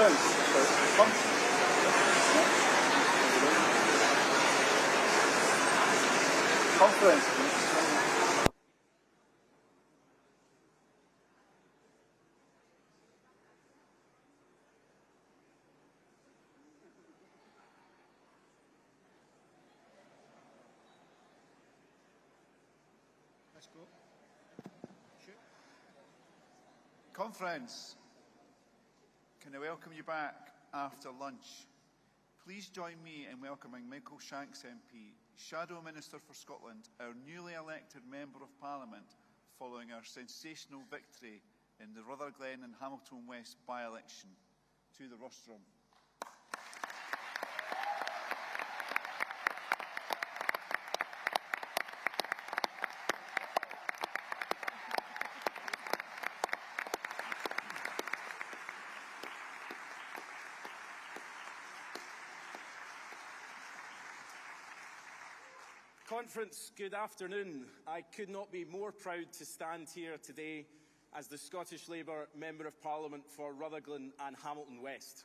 Conference. Conference. Let's go. Shoot. Conference. Can I welcome you back after lunch? Please join me in welcoming Michael Shanks MP, Shadow Minister for Scotland, our newly elected Member of Parliament, following our sensational victory in the Rutherglen and Hamilton West by-election. To the rostrum. Conference, good afternoon. I could not be more proud to stand here today as the Scottish Labour Member of Parliament for Rutherglen and Hamilton West.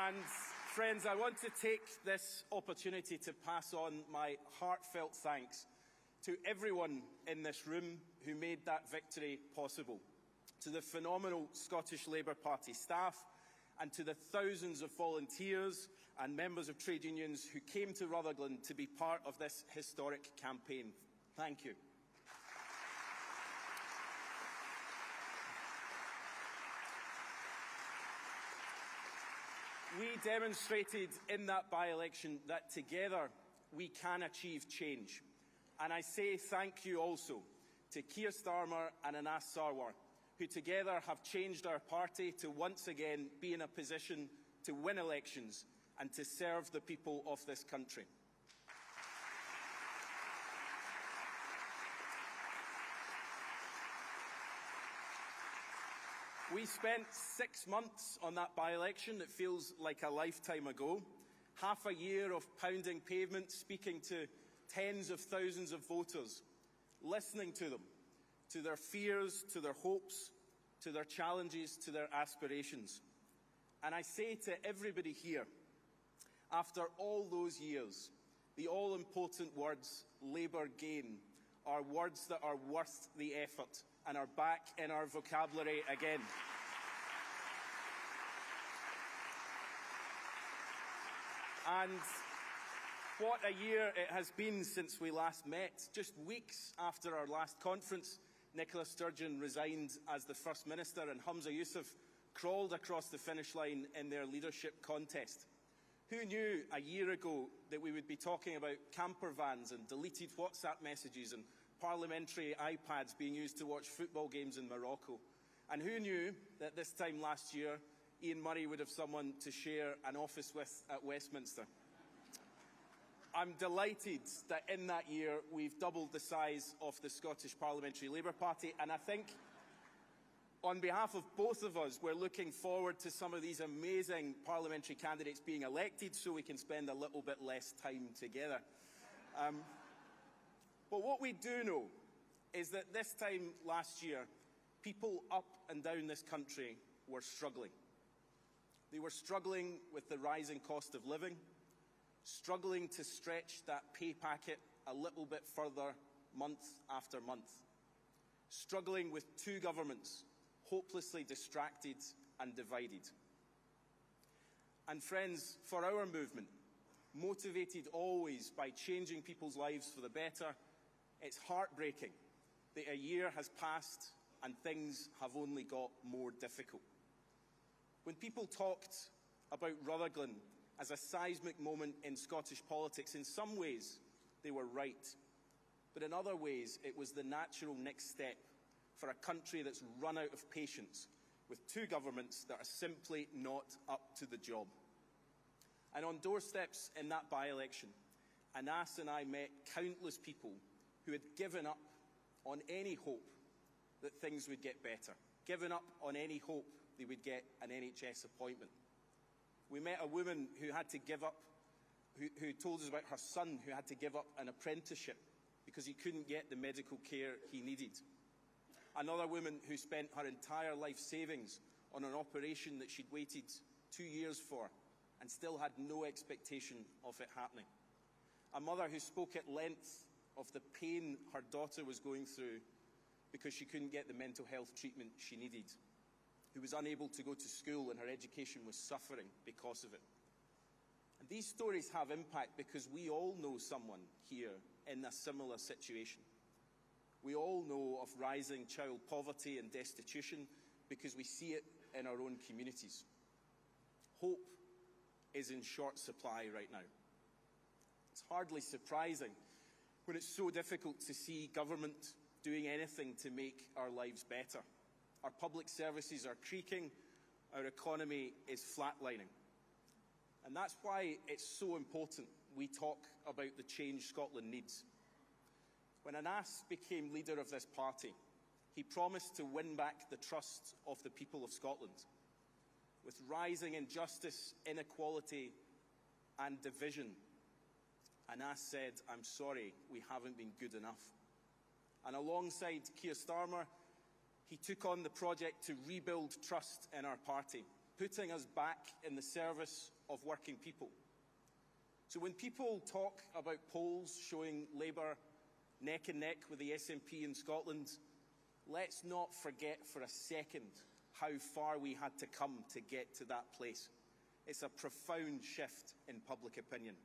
And friends, I want to take this opportunity to pass on my heartfelt thanks to everyone in this room who made that victory possible, to the phenomenal Scottish Labour Party staff, and to the thousands of volunteers and members of trade unions who came to Rutherglen to be part of this historic campaign. Thank you. We demonstrated in that by-election that together we can achieve change. And I say thank you also to Keir Starmer and Anas Sarwar, who together have changed our party to once again be in a position to win elections and to serve the people of this country. We spent 6 months on that by-election. It feels like a lifetime ago. Half a year of pounding pavement, speaking to tens of thousands of voters, listening to them, to their fears, to their hopes, to their challenges, to their aspirations. And I say to everybody here, after all those years, the all-important words, Labour gain, are words that are worth the effort and are back in our vocabulary again. And what a year it has been since we last met. Just weeks after our last conference, Nicola Sturgeon resigned as the First Minister and Humza Yousaf crawled across the finish line in their leadership contest. Who knew a year ago that we would be talking about camper vans and deleted WhatsApp messages and parliamentary iPads being used to watch football games in Morocco? And who knew that this time last year, Ian Murray would have someone to share an office with at Westminster? I'm delighted that in that year we've doubled the size of the Scottish Parliamentary Labour Party, and I think on behalf of both of us we're looking forward to some of these amazing parliamentary candidates being elected so we can spend a little bit less time together. But what we do know is that this time last year people up and down this country were struggling. They were struggling with the rising cost of living, struggling to stretch that pay packet a little bit further month after month, struggling with two governments, hopelessly distracted and divided. And friends, for our movement, motivated always by changing people's lives for the better, it's heartbreaking that a year has passed and things have only got more difficult. When people talked about Rutherglen as a seismic moment in Scottish politics, in some ways they were right. But in other ways it was the natural next step for a country that's run out of patience with two governments that are simply not up to the job. And on doorsteps in that by-election, Anas and I met countless people who had given up on any hope that things would get better, given up on any hope they would get an NHS appointment. We met a woman who had to give up, who told us about her son who had to give up an apprenticeship because he couldn't get the medical care he needed. Another woman who spent her entire life savings on an operation that she'd waited 2 years for and still had no expectation of it happening. A mother who spoke at length of the pain her daughter was going through because she couldn't get the mental health treatment she needed, who was unable to go to school and her education was suffering because of it. And these stories have impact because we all know someone here in a similar situation. We all know of rising child poverty and destitution because we see it in our own communities. Hope is in short supply right now. It's hardly surprising when it's so difficult to see government doing anything to make our lives better. Our public services are creaking, our economy is flatlining. And that's why it's so important we talk about the change Scotland needs. When Anas became leader of this party, he promised to win back the trust of the people of Scotland. With rising injustice, inequality and division, Anas said, "I'm sorry, we haven't been good enough." And alongside Keir Starmer, he took on the project to rebuild trust in our party, putting us back in the service of working people. So when people talk about polls showing Labour neck and neck with the SNP in Scotland, let's not forget for a second how far we had to come to get to that place. It's a profound shift in public opinion.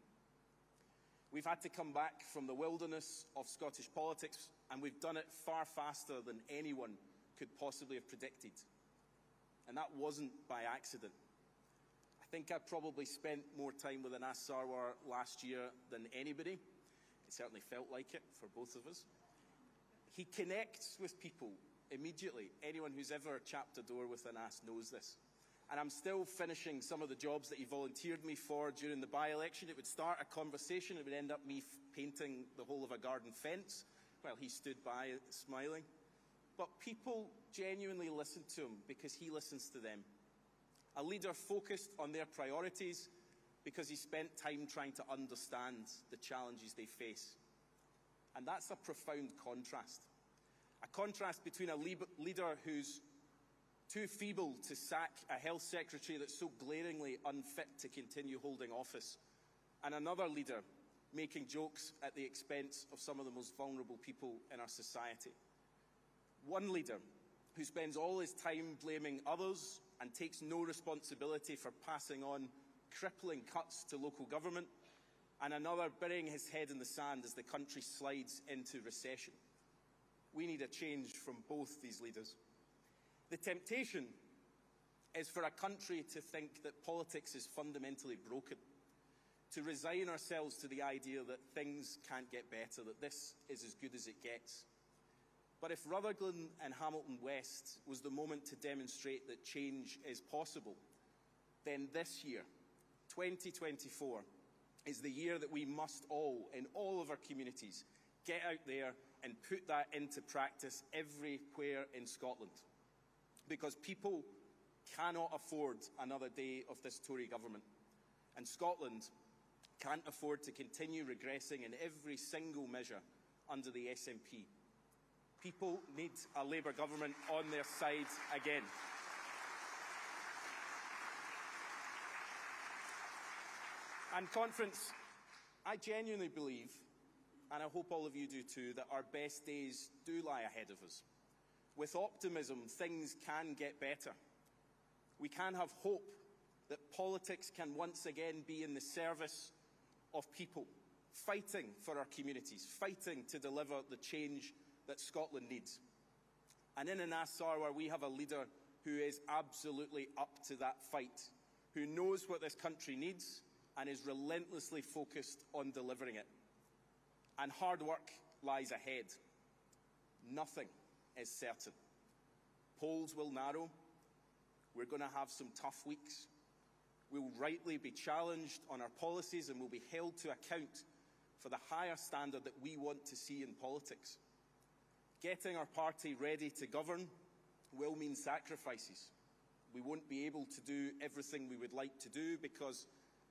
We've had to come back from the wilderness of Scottish politics, and we've done it far faster than anyone could possibly have predicted. And that wasn't by accident. I think I probably spent more time with Anas Sarwar last year than anybody. It certainly felt like it for both of us. He connects with people immediately. Anyone who's ever chapped a door with Anas knows this. And I'm still finishing some of the jobs that he volunteered me for during the by-election. It would start a conversation. It would end up me painting the whole of a garden fence while he stood by smiling. But people genuinely listen to him because he listens to them. A leader focused on their priorities because he spent time trying to understand the challenges they face. And that's a profound contrast. A contrast between a leader who's too feeble to sack a health secretary that's so glaringly unfit to continue holding office, and another leader making jokes at the expense of some of the most vulnerable people in our society. One leader who spends all his time blaming others and takes no responsibility for passing on crippling cuts to local government, and another burying his head in the sand as the country slides into recession. We need a change from both these leaders. The temptation is for a country to think that politics is fundamentally broken, to resign ourselves to the idea that things can't get better, that this is as good as it gets. But if Rutherglen and Hamilton West was the moment to demonstrate that change is possible, then this year, 2024, is the year that we must all, in all of our communities, get out there and put that into practice everywhere in Scotland. Because people cannot afford another day of this Tory government. And Scotland can't afford to continue regressing in every single measure under the SNP. People need a Labour government on their side again. And conference, I genuinely believe, and I hope all of you do too, that our best days do lie ahead of us. With optimism, things can get better. We can have hope that politics can once again be in the service of people, fighting for our communities, fighting to deliver the change that Scotland needs. And in Anas Sarwar, we have a leader who is absolutely up to that fight, who knows what this country needs and is relentlessly focused on delivering it. And hard work lies ahead. Nothing is certain. Polls will narrow. We're going to have some tough weeks. We'll rightly be challenged on our policies and will be held to account for the higher standard that we want to see in politics. Getting our party ready to govern will mean sacrifices. We won't be able to do everything we would like to do because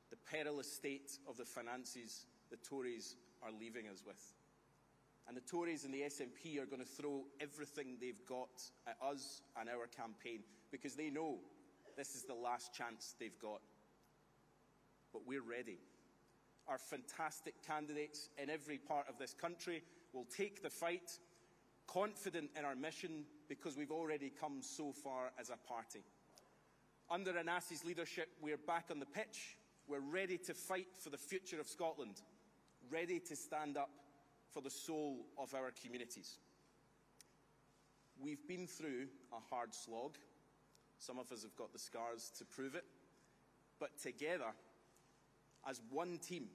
the perilous state of the finances the Tories are leaving us with. And the Tories and the SNP are going to throw everything they've got at us and our campaign, because they know this is the last chance they've got. But we're ready. Our fantastic candidates in every part of this country will take the fight, confident in our mission, because we've already come so far as a party. Under Anas's leadership, we're back on the pitch. We're ready to fight for the future of Scotland, ready to stand up for the soul of our communities. We've been through a hard slog. Some of us have got the scars to prove it. But together, as one team,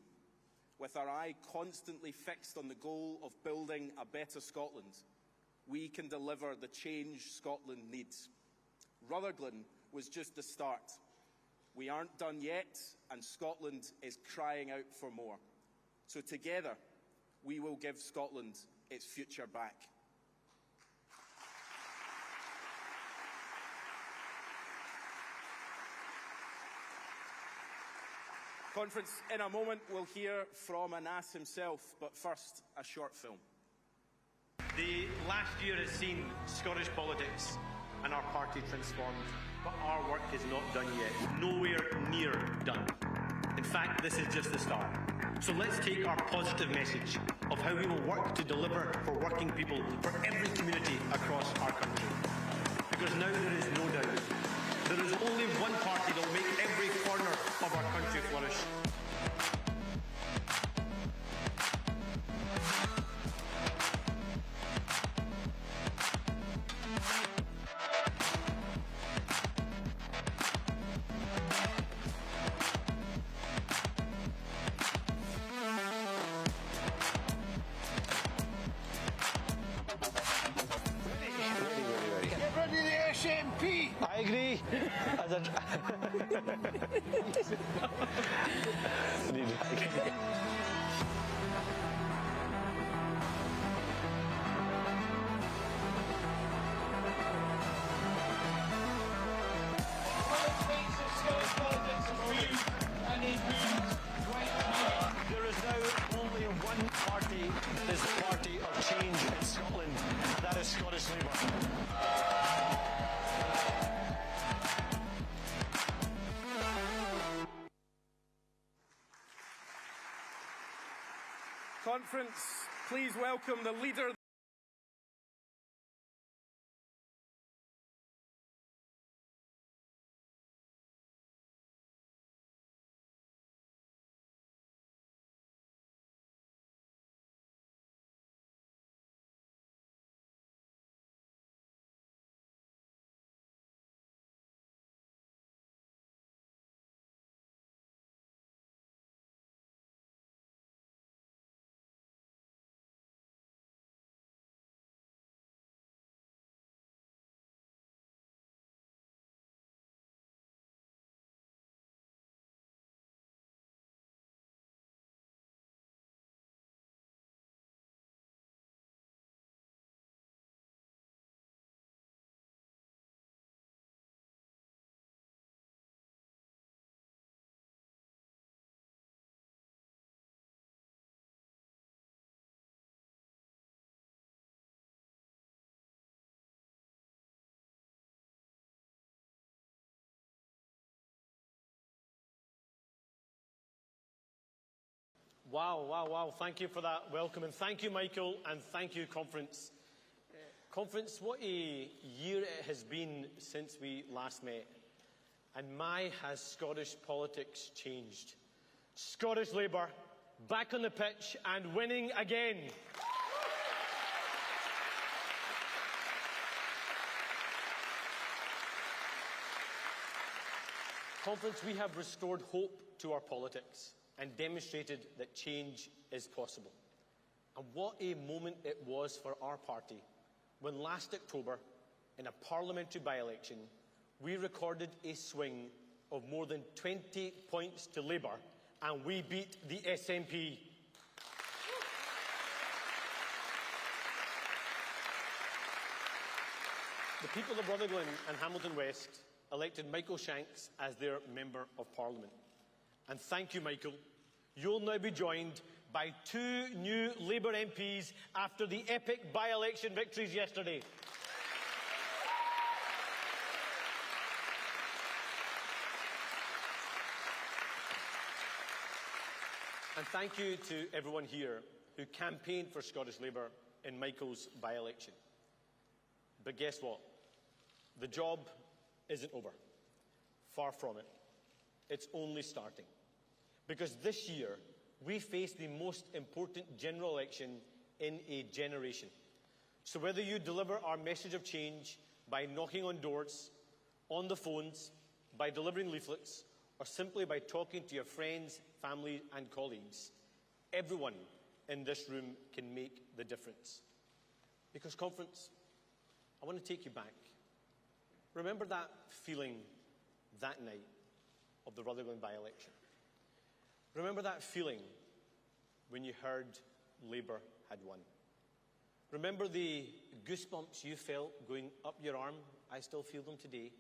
with our eye constantly fixed on the goal of building a better Scotland, we can deliver the change Scotland needs. Rutherglen was just the start. We aren't done yet, and Scotland is crying out for more. So together, we will give Scotland its future back. Conference, in a moment, we'll hear from Anas himself, but first, a short film. The last year has seen Scottish politics and our party transformed, but our work is not done yet. Nowhere near done. In fact, this is just the start. So let's take our positive message of how we will work to deliver for working people, for every community across our country. Because now there is no doubt. There is only one party that will make every corner of our country flourish. MP! I agree. There is now only one party, this party of change in Scotland, and that is Scottish Labour. Conference, please welcome the leader. Wow. Thank you for that welcome. And thank you, Michael, and thank you, Conference. Conference, what a year it has been since we last met. And my, has Scottish politics changed. Scottish Labour, back on the pitch and winning again. Conference, we have restored hope to our politics and demonstrated that change is possible. And what a moment it was for our party when last October, in a parliamentary by-election, we recorded a swing of more than 20 points to Labour, and we beat the SNP. The people of Rutherglen and Hamilton West elected Michael Shanks as their Member of Parliament. And thank you, Michael. You'll now be joined by 2 new Labour MPs after the epic by-election victories yesterday. And thank you to everyone here who campaigned for Scottish Labour in Michael's by-election. But guess what? The job isn't over. Far from it. It's only starting. Because this year, we face the most important general election in a generation. So whether you deliver our message of change by knocking on doors, on the phones, by delivering leaflets, or simply by talking to your friends, family and colleagues, everyone in this room can make the difference. Because, conference, I want to take you back. Remember that feeling that night of the Rutherglen by-election? Remember that feeling when you heard Labour had won? Remember the goosebumps you felt going up your arm? I still feel them today.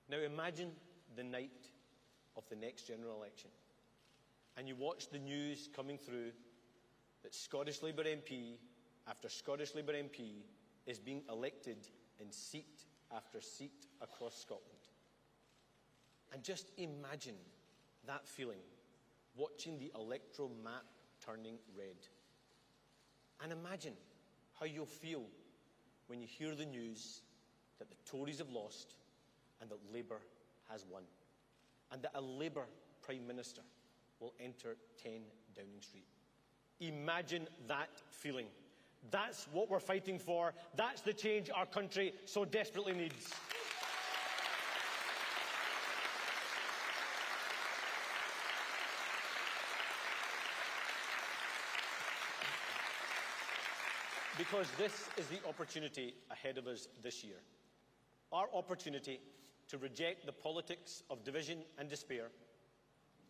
Now imagine the night of the next general election, and you watch the news coming through that Scottish Labour MP after Scottish Labour MP is being elected in seat after seat across Scotland. And just imagine that feeling, watching the electoral map turning red. And imagine how you'll feel when you hear the news that the Tories have lost and that Labour has won, and that a Labour Prime Minister will enter 10 Downing Street. Imagine that feeling. That's what we're fighting for. That's the change our country so desperately needs. Because this is the opportunity ahead of us this year. Our opportunity to reject the politics of division and despair.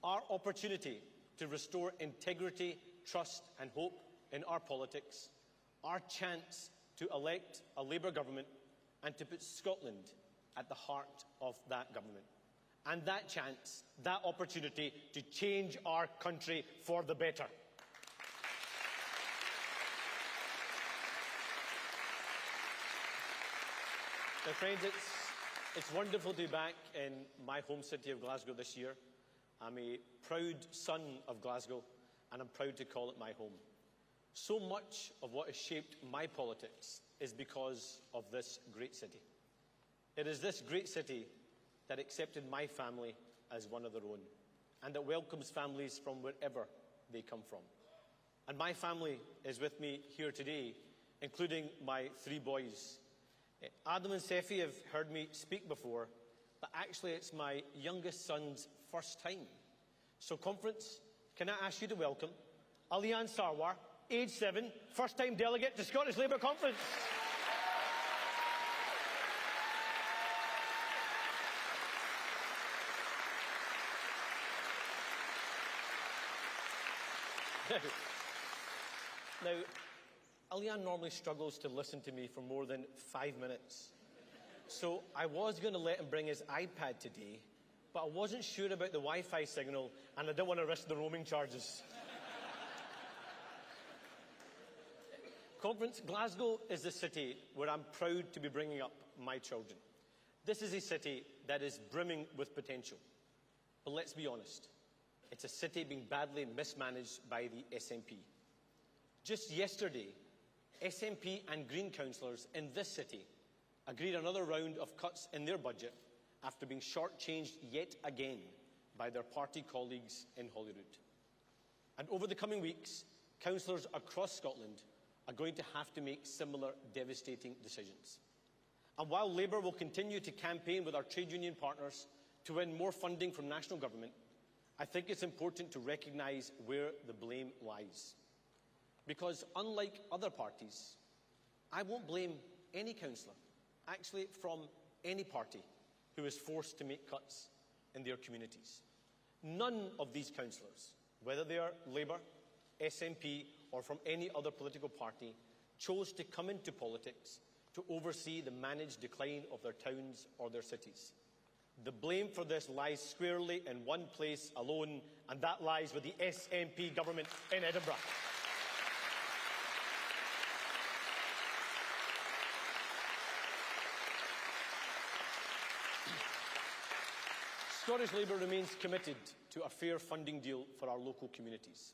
Our opportunity to restore integrity, trust and hope in our politics. Our chance to elect a Labour government and to put Scotland at the heart of that government. And that chance, that opportunity to change our country for the better. Now, friends, it's wonderful to be back in my home city of Glasgow this year. I'm a proud son of Glasgow, and I'm proud to call it my home. So much of what has shaped my politics is because of this great city. It is this great city that accepted my family as one of their own, and that welcomes families from wherever they come from. And my family is with me here today, including my 3 boys. Adam and Seffi have heard me speak before, but actually it's my youngest son's first time. So, conference, can I ask you to welcome Anas Sarwar, age 7, first-time delegate to Scottish Labour Conference. Now, Alian normally struggles to listen to me for more than 5 minutes. So I was going to let him bring his iPad today, but I wasn't sure about the Wi-Fi signal and I didn't want to risk the roaming charges. Conference, Glasgow is the city where I'm proud to be bringing up my children. This is a city that is brimming with potential. But let's be honest, it's a city being badly mismanaged by the SNP. Just yesterday, SNP and Green councillors in this city agreed another round of cuts in their budget after being shortchanged yet again by their party colleagues in Holyrood. And over the coming weeks, councillors across Scotland are going to have to make similar devastating decisions. And while Labour will continue to campaign with our trade union partners to win more funding from national government, I think it's important to recognise where the blame lies. Because unlike other parties, I won't blame any councillor, actually from any party, who is forced to make cuts in their communities. None of these councillors, whether they are Labour, SNP or from any other political party, chose to come into politics to oversee the managed decline of their towns or their cities. The blame for this lies squarely in one place alone, and that lies with the SNP government in Edinburgh. Scottish Labour remains committed to a fair funding deal for our local communities.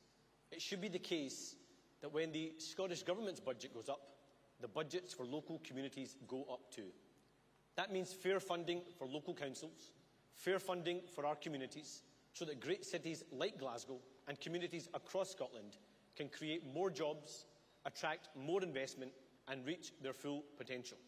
It should be the case that when the Scottish Government's budget goes up, the budgets for local communities go up too. That means fair funding for local councils, fair funding for our communities, so that great cities like Glasgow and communities across Scotland can create more jobs, attract more investment and reach their full potential.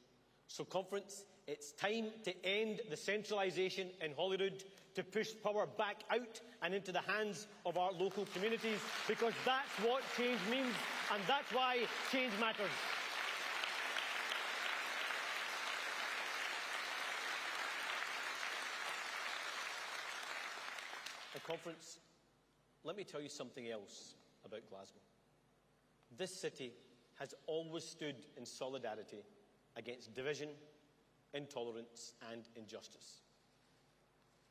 So, Conference, it's time to end the centralisation in Holyrood, to push power back out and into the hands of our local communities, because that's what change means, and that's why change matters. And Conference, let me tell you something else about Glasgow. This city has always stood in solidarity against division, intolerance and injustice.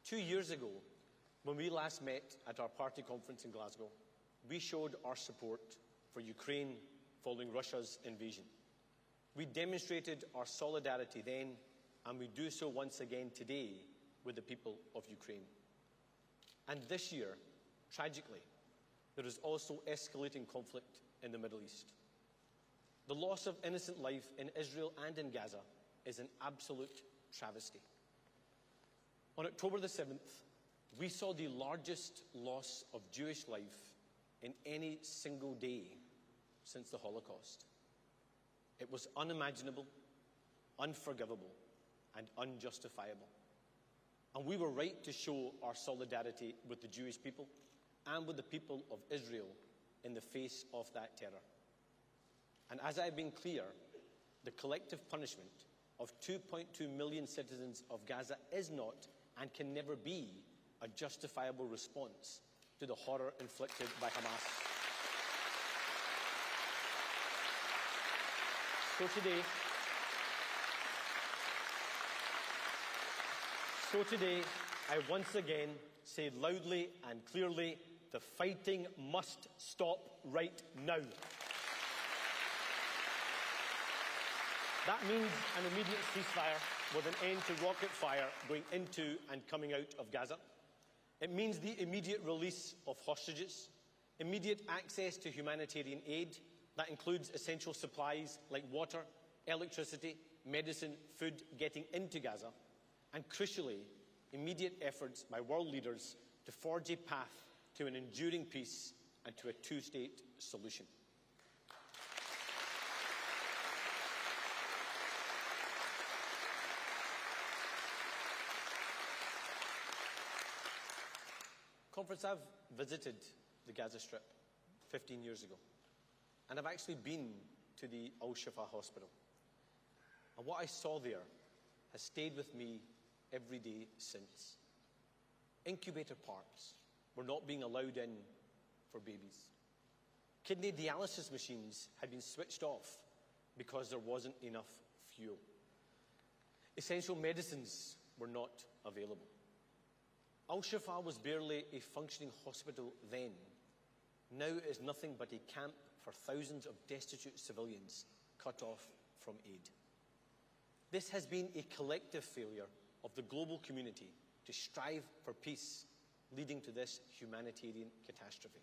2 years ago, when we last met at our party conference in Glasgow, we showed our support for Ukraine following Russia's invasion. We demonstrated our solidarity then, and we do so once again today with the people of Ukraine. And this year, tragically, there is also escalating conflict in the Middle East. The loss of innocent life in Israel and in Gaza is an absolute travesty. On October the 7th, we saw the largest loss of Jewish life in any single day since the Holocaust. It was unimaginable, unforgivable, and unjustifiable. And we were right to show our solidarity with the Jewish people and with the people of Israel in the face of that terror. And as I have been clear, the collective punishment of 2.2 million citizens of Gaza is not and can never be a justifiable response to the horror inflicted by Hamas. So today, I once again say loudly and clearly, the fighting must stop right now. That means an immediate ceasefire with an end to rocket fire going into and coming out of Gaza. It means the immediate release of hostages, immediate access to humanitarian aid. That includes essential supplies like water, electricity, medicine, food getting into Gaza, and crucially, immediate efforts by world leaders to forge a path to an enduring peace and to a two-state solution. Conference, I've visited the Gaza Strip 15 years ago, and I've actually been to the Al-Shifa hospital. And what I saw there has stayed with me every day since. Incubator parks were not being allowed in for babies. Kidney dialysis machines had been switched off because there wasn't enough fuel. Essential medicines were not available. Al-Shifa was barely a functioning hospital then. Now it is nothing but a camp for thousands of destitute civilians cut off from aid. This has been a collective failure of the global community to strive for peace, leading to this humanitarian catastrophe.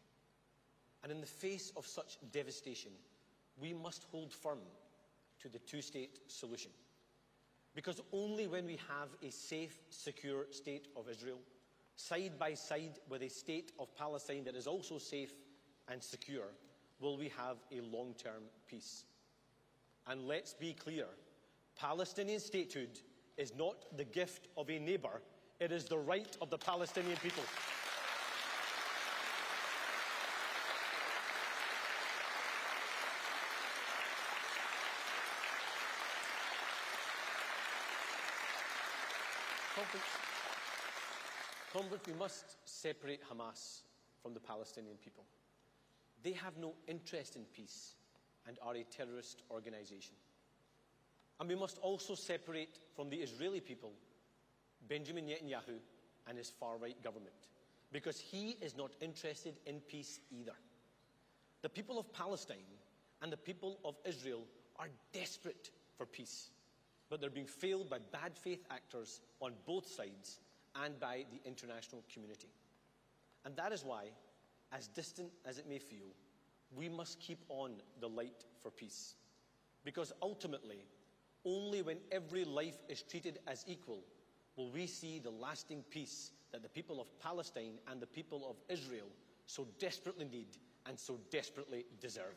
And in the face of such devastation, we must hold firm to the two-state solution. Because only when we have a safe, secure state of Israel, side by side with a state of Palestine that is also safe and secure, will we have a long-term peace. And let's be clear, Palestinian statehood is not the gift of a neighbour, it is the right of the Palestinian people. Conference, we must separate Hamas from the Palestinian people. They have no interest in peace and are a terrorist organisation. And we must also separate from the Israeli people Benjamin Netanyahu and his far-right government, because he is not interested in peace either. The people of Palestine and the people of Israel are desperate for peace, but they're being failed by bad faith actors on both sides and by the international community. And that is why, as distant as it may feel, we must keep on the light for peace. Because ultimately, only when every life is treated as equal will we see the lasting peace that the people of Palestine and the people of Israel so desperately need and so desperately deserve.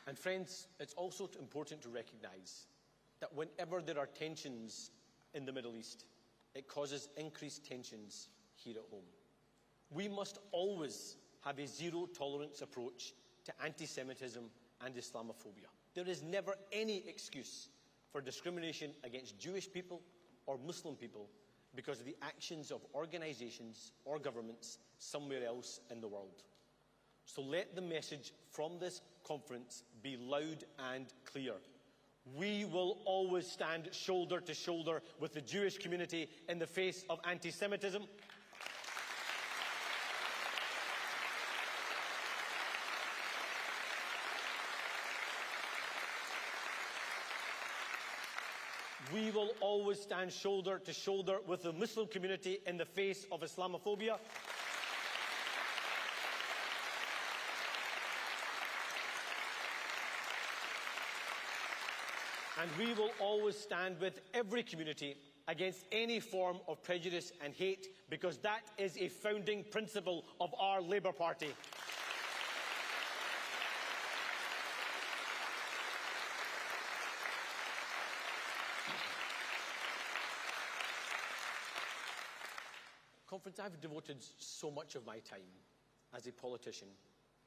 And friends, it's also important to recognize that whenever there are tensions in the Middle East, it causes increased tensions here at home. We must always have a zero-tolerance approach to anti-Semitism and Islamophobia. There is never any excuse for discrimination against Jewish people or Muslim people because of the actions of organizations or governments somewhere else in the world. So let the message from this conference be loud and clear. We will always stand shoulder to shoulder with the Jewish community in the face of anti-Semitism. We will always stand shoulder to shoulder with the Muslim community in the face of Islamophobia. And we will always stand with every community against any form of prejudice and hate, because that is a founding principle of our Labour Party. Conference, I've devoted so much of my time as a politician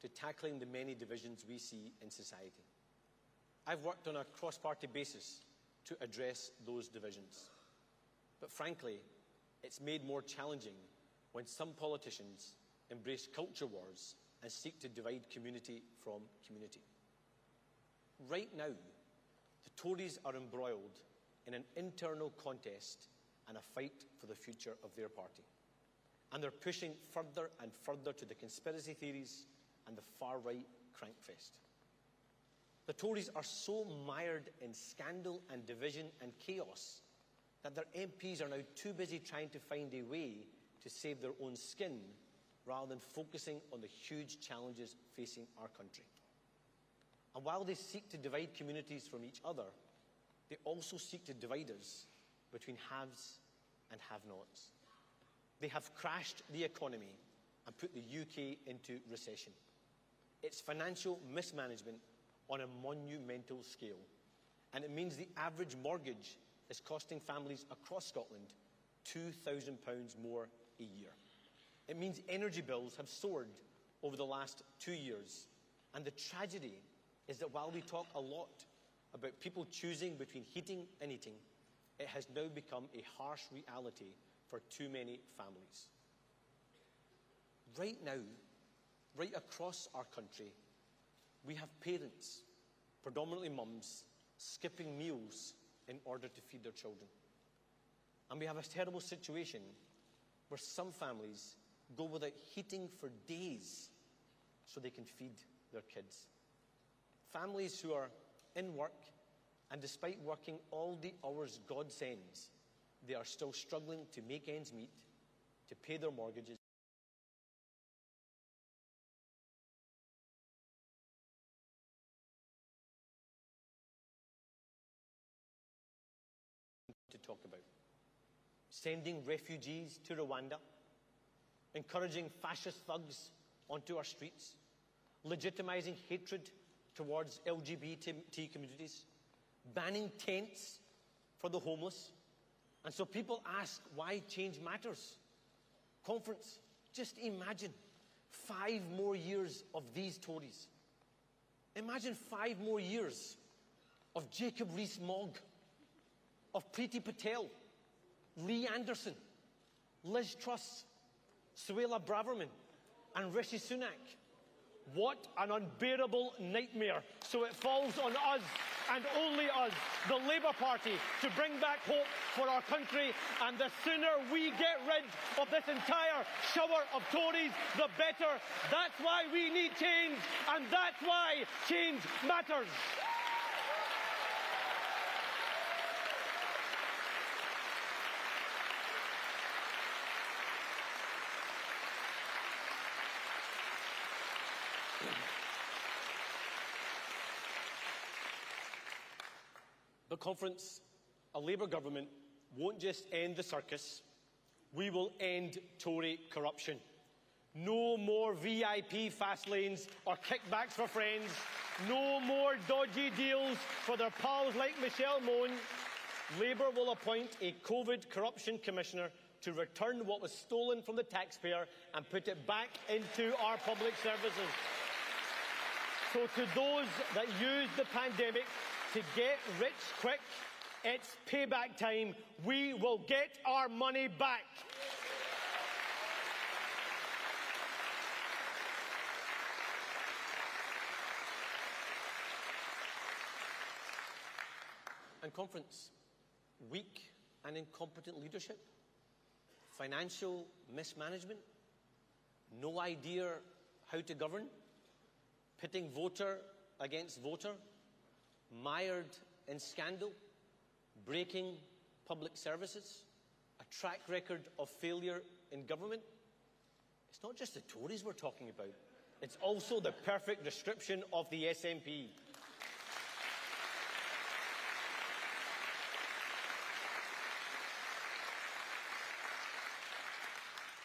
to tackling the many divisions we see in society. I've worked on a cross-party basis to address those divisions. But frankly, it's made more challenging when some politicians embrace culture wars and seek to divide community from community. Right now, the Tories are embroiled in an internal contest and a fight for the future of their party. And they're pushing further and further to the conspiracy theories and the far-right crankfest. The Tories are so mired in scandal and division and chaos that their MPs are now too busy trying to find a way to save their own skin rather than focusing on the huge challenges facing our country. And while they seek to divide communities from each other, they also seek to divide us between haves and have-nots. They have crashed the economy and put the UK into recession. It's financial mismanagement on a monumental scale. And it means the average mortgage is costing families across Scotland £2,000 more a year. It means energy bills have soared over the last 2 years. And the tragedy is that while we talk a lot about people choosing between heating and eating, it has now become a harsh reality for too many families. Right now, right across our country, we have parents, predominantly mums, skipping meals in order to feed their children. And we have a terrible situation where some families go without heating for days so they can feed their kids. Families who are in work, and despite working all the hours God sends, they are still struggling to make ends meet, to pay their mortgages, to talk about. Sending refugees to Rwanda, encouraging fascist thugs onto our streets, legitimizing hatred towards LGBT communities, banning tents for the homeless. And so people ask why change matters. Conference, just imagine 5 more years of these Tories. Imagine 5 more years of Jacob Rees-Mogg, of Priti Patel, Lee Anderson, Liz Truss, Suella Braverman, and Rishi Sunak. What an unbearable nightmare. So it falls on us, and only us, the Labour Party, to bring back hope for our country. And the sooner we get rid of this entire shower of Tories, the better. That's why we need change, and that's why change matters. But Conference, a Labour government won't just end the circus, we will end Tory corruption. No more VIP fast lanes or kickbacks for friends. No more dodgy deals for their pals like Michelle Mone. Labour will appoint a COVID corruption commissioner to return what was stolen from the taxpayer and put it back into our public services. So to those that used the pandemic to get rich quick, it's payback time. We will get our money back. And Conference, weak and incompetent leadership, financial mismanagement, no idea how to govern, pitting voter against voter, mired in scandal, breaking public services, a track record of failure in government. It's not just the Tories we're talking about. It's also the perfect description of the SNP.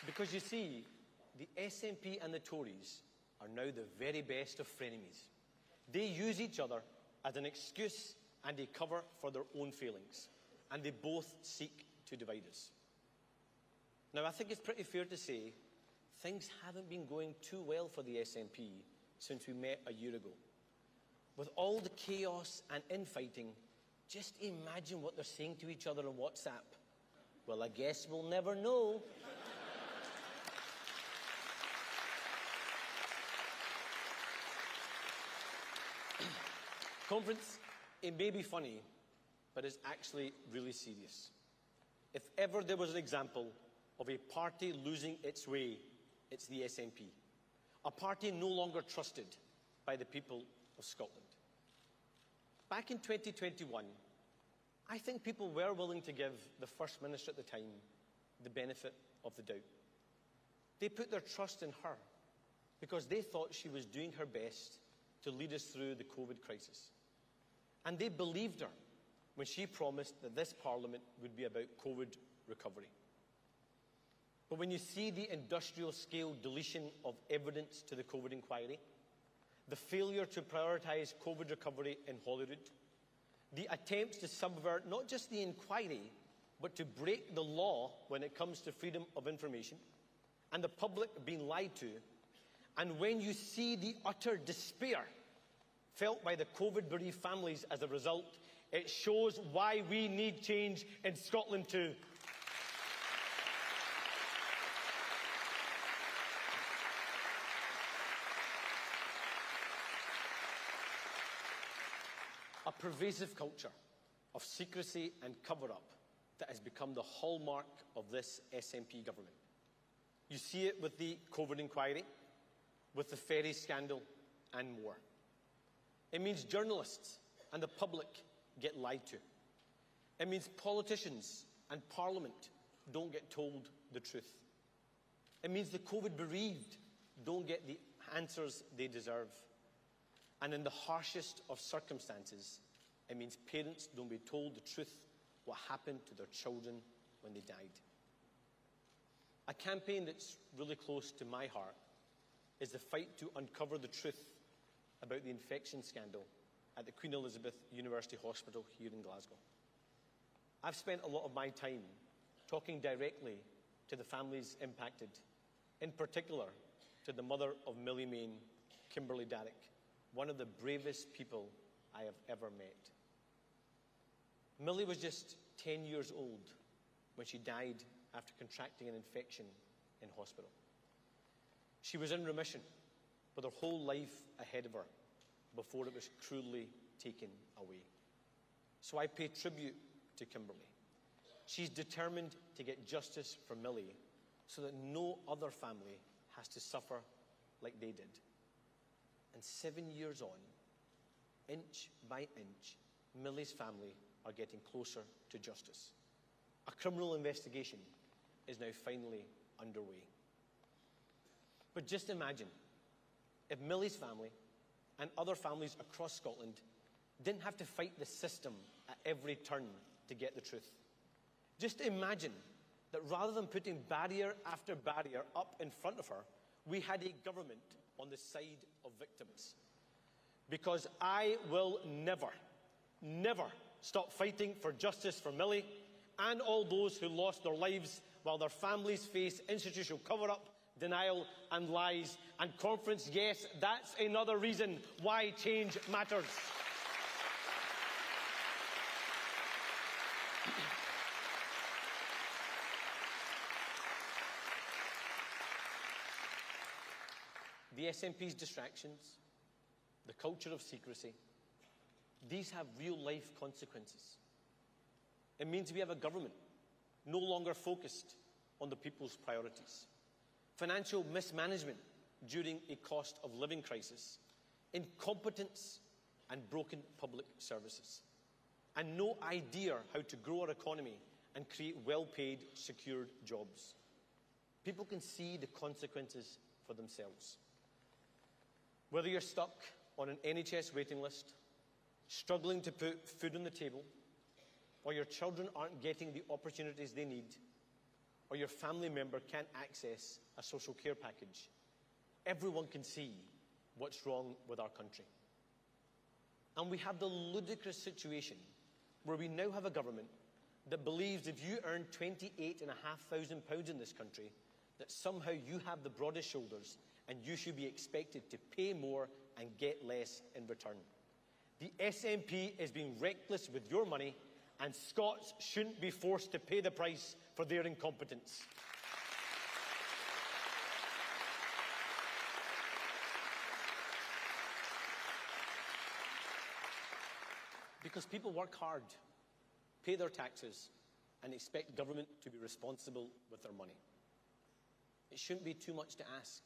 Because you see, the SNP and the Tories are now the very best of frenemies. They use each other as an excuse and a cover for their own failings, and they both seek to divide us. Now, I think it's pretty fair to say things haven't been going too well for the SNP since we met a year ago. With all the chaos and infighting, just imagine what they're saying to each other on WhatsApp. Well, I guess we'll never know. Conference, it may be funny, but it's actually really serious. If ever there was an example of a party losing its way, it's the SNP. A party no longer trusted by the people of Scotland. Back in 2021, I think people were willing to give the First Minister at the time the benefit of the doubt. They put their trust in her because they thought she was doing her best to lead us through the COVID crisis. And they believed her when she promised that this Parliament would be about COVID recovery. But when you see the industrial-scale deletion of evidence to the COVID inquiry, the failure to prioritise COVID recovery in Holyrood, the attempts to subvert not just the inquiry, but to break the law when it comes to freedom of information, and the public being lied to, and when you see the utter despair felt by the COVID-bereaved families as a result, it shows why we need change in Scotland too. A pervasive culture of secrecy and cover-up that has become the hallmark of this SNP government. You see it with the COVID inquiry, with the ferry scandal, and more. It means journalists and the public get lied to. It means politicians and Parliament don't get told the truth. It means the COVID bereaved don't get the answers they deserve. And in the harshest of circumstances, it means parents don't be told the truth what happened to their children when they died. A campaign that's really close to my heart is the fight to uncover the truth about the infection scandal at the Queen Elizabeth University Hospital here in Glasgow. I've spent a lot of my time talking directly to the families impacted, in particular to the mother of Millie Mayne, Kimberly Darrick, one of the bravest people I have ever met. Millie was just 10 years old when she died after contracting an infection in hospital. She was in remission, with her whole life ahead of her before it was cruelly taken away. So I pay tribute to Kimberly. She's determined to get justice for Millie so that no other family has to suffer like they did. And 7 years on, inch by inch, Millie's family are getting closer to justice. A criminal investigation is now finally underway. But just imagine if Millie's family and other families across Scotland didn't have to fight the system at every turn to get the truth. Just imagine that rather than putting barrier after barrier up in front of her, we had a government on the side of victims. Because I will never, never stop fighting for justice for Millie and all those who lost their lives while their families face institutional cover-up, denial and lies. And conference, yes, that's another reason why change matters. The SNP's distractions, the culture of secrecy, these have real-life consequences. It means we have a government no longer focused on the people's priorities. Financial mismanagement during a cost of living crisis, incompetence and broken public services, and no idea how to grow our economy and create well-paid, secured jobs. People can see the consequences for themselves. Whether you're stuck on an NHS waiting list, struggling to put food on the table, or your children aren't getting the opportunities they need, or your family member can't access a social care package, everyone can see what's wrong with our country. And we have the ludicrous situation where we now have a government that believes if you earn £28,500 in this country, that somehow you have the broadest shoulders and you should be expected to pay more and get less in return. The SNP is being reckless with your money, and Scots shouldn't be forced to pay the price for their incompetence. Because people work hard, pay their taxes, and expect government to be responsible with their money. It shouldn't be too much to ask.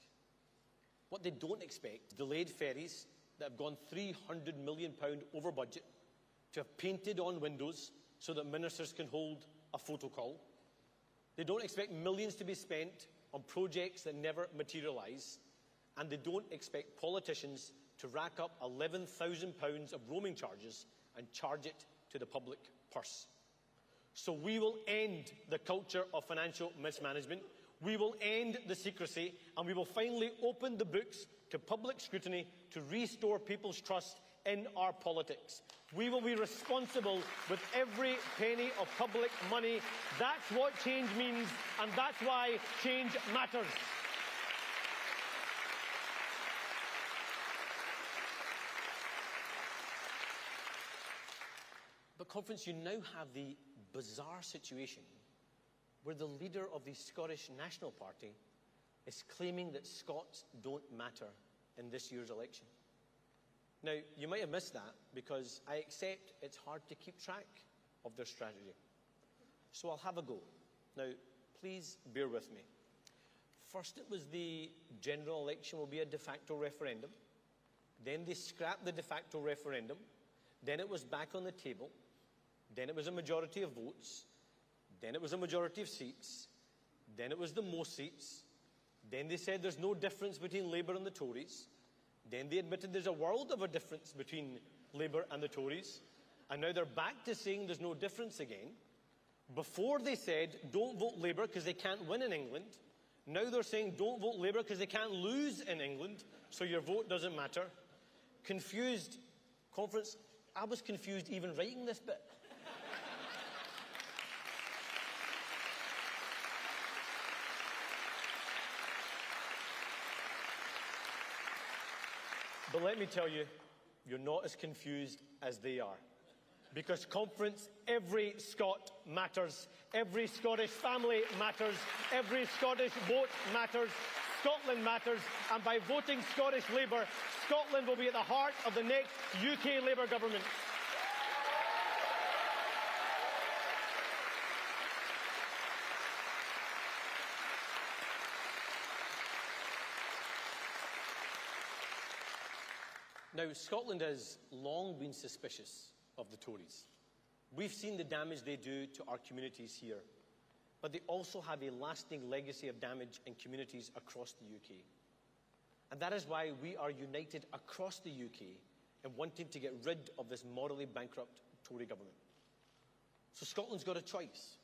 What they don't expect, delayed ferries that have gone £300 million over budget, to have painted on windows so that ministers can hold a photo call. They don't expect millions to be spent on projects that never materialise. And they don't expect politicians to rack up £11,000 of roaming charges and charge it to the public purse. So we will end the culture of financial mismanagement. We will end the secrecy, and we will finally open the books to public scrutiny to restore people's trust in our politics. We will be responsible with every penny of public money. That's what change means, and that's why change matters. But, Conference, you now have the bizarre situation where the leader of the Scottish National Party is claiming that Scots don't matter in this year's election. Now, you might have missed that because I accept it's hard to keep track of their strategy. So I'll have a go. Now, please bear with me. First, it was the general election will be a de facto referendum. Then they scrapped the de facto referendum. Then it was back on the table. Then it was a majority of votes. Then it was a majority of seats. Then it was the most seats. Then they said there's no difference between Labour and the Tories. Then they admitted there's a world of a difference between Labour and the Tories. And now they're back to saying there's no difference again. Before they said don't vote Labour because they can't win in England. Now they're saying don't vote Labour because they can't lose in England, so your vote doesn't matter. Confused. Conference, I was confused even writing this bit. But let me tell you, you're not as confused as they are. Because, Conference, every Scot matters. Every Scottish family matters. Every Scottish vote matters. Scotland matters, and by voting Scottish Labour, Scotland will be at the heart of the next UK Labour government. Now, Scotland has long been suspicious of the Tories. We've seen the damage they do to our communities here, but they also have a lasting legacy of damage in communities across the UK. And that is why we are united across the UK in wanting to get rid of this morally bankrupt Tory government. So Scotland's got a choice.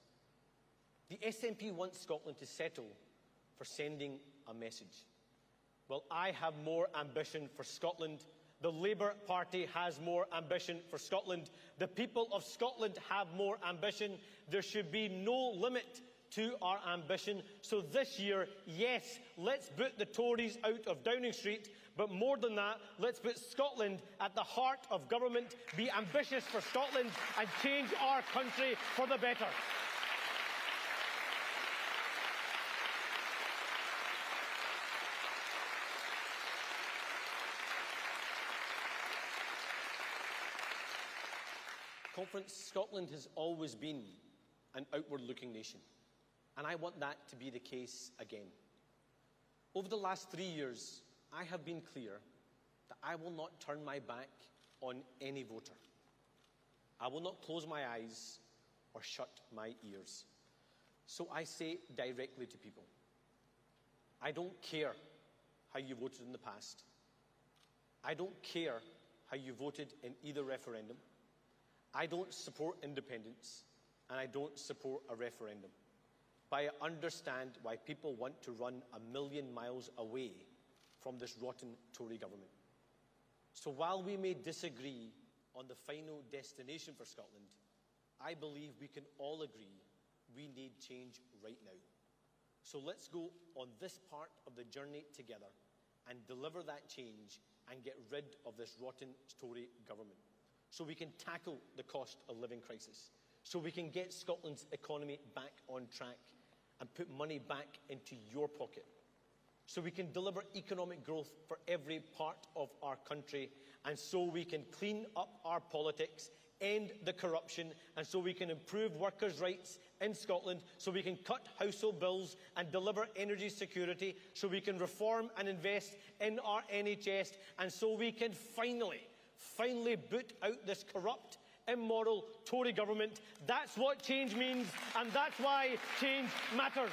The SNP wants Scotland to settle for sending a message. Well, I have more ambition for Scotland. The Labour Party has more ambition for Scotland. The people of Scotland have more ambition. There should be no limit to our ambition. So this year, yes, let's boot the Tories out of Downing Street, but more than that, let's put Scotland at the heart of government, be ambitious for Scotland and change our country for the better. Conference, Scotland has always been an outward-looking nation, and I want that to be the case again. Over the last 3 years, I have been clear that I will not turn my back on any voter. I will not close my eyes or shut my ears. So I say directly to people, I don't care how you voted in the past. I don't care how you voted in either referendum. I don't support independence, and I don't support a referendum. But I understand why people want to run 1,000,000 miles away from this rotten Tory government. So while we may disagree on the final destination for Scotland, I believe we can all agree we need change right now. So let's go on this part of the journey together and deliver that change and get rid of this rotten Tory government. So we can tackle the cost of living crisis, so we can get Scotland's economy back on track and put money back into your pocket, so we can deliver economic growth for every part of our country, and so we can clean up our politics, end the corruption, and so we can improve workers' rights in Scotland, so we can cut household bills and deliver energy security, so we can reform and invest in our NHS, and so we can finally boot out this corrupt, immoral Tory government. That's what change means, and that's why change matters.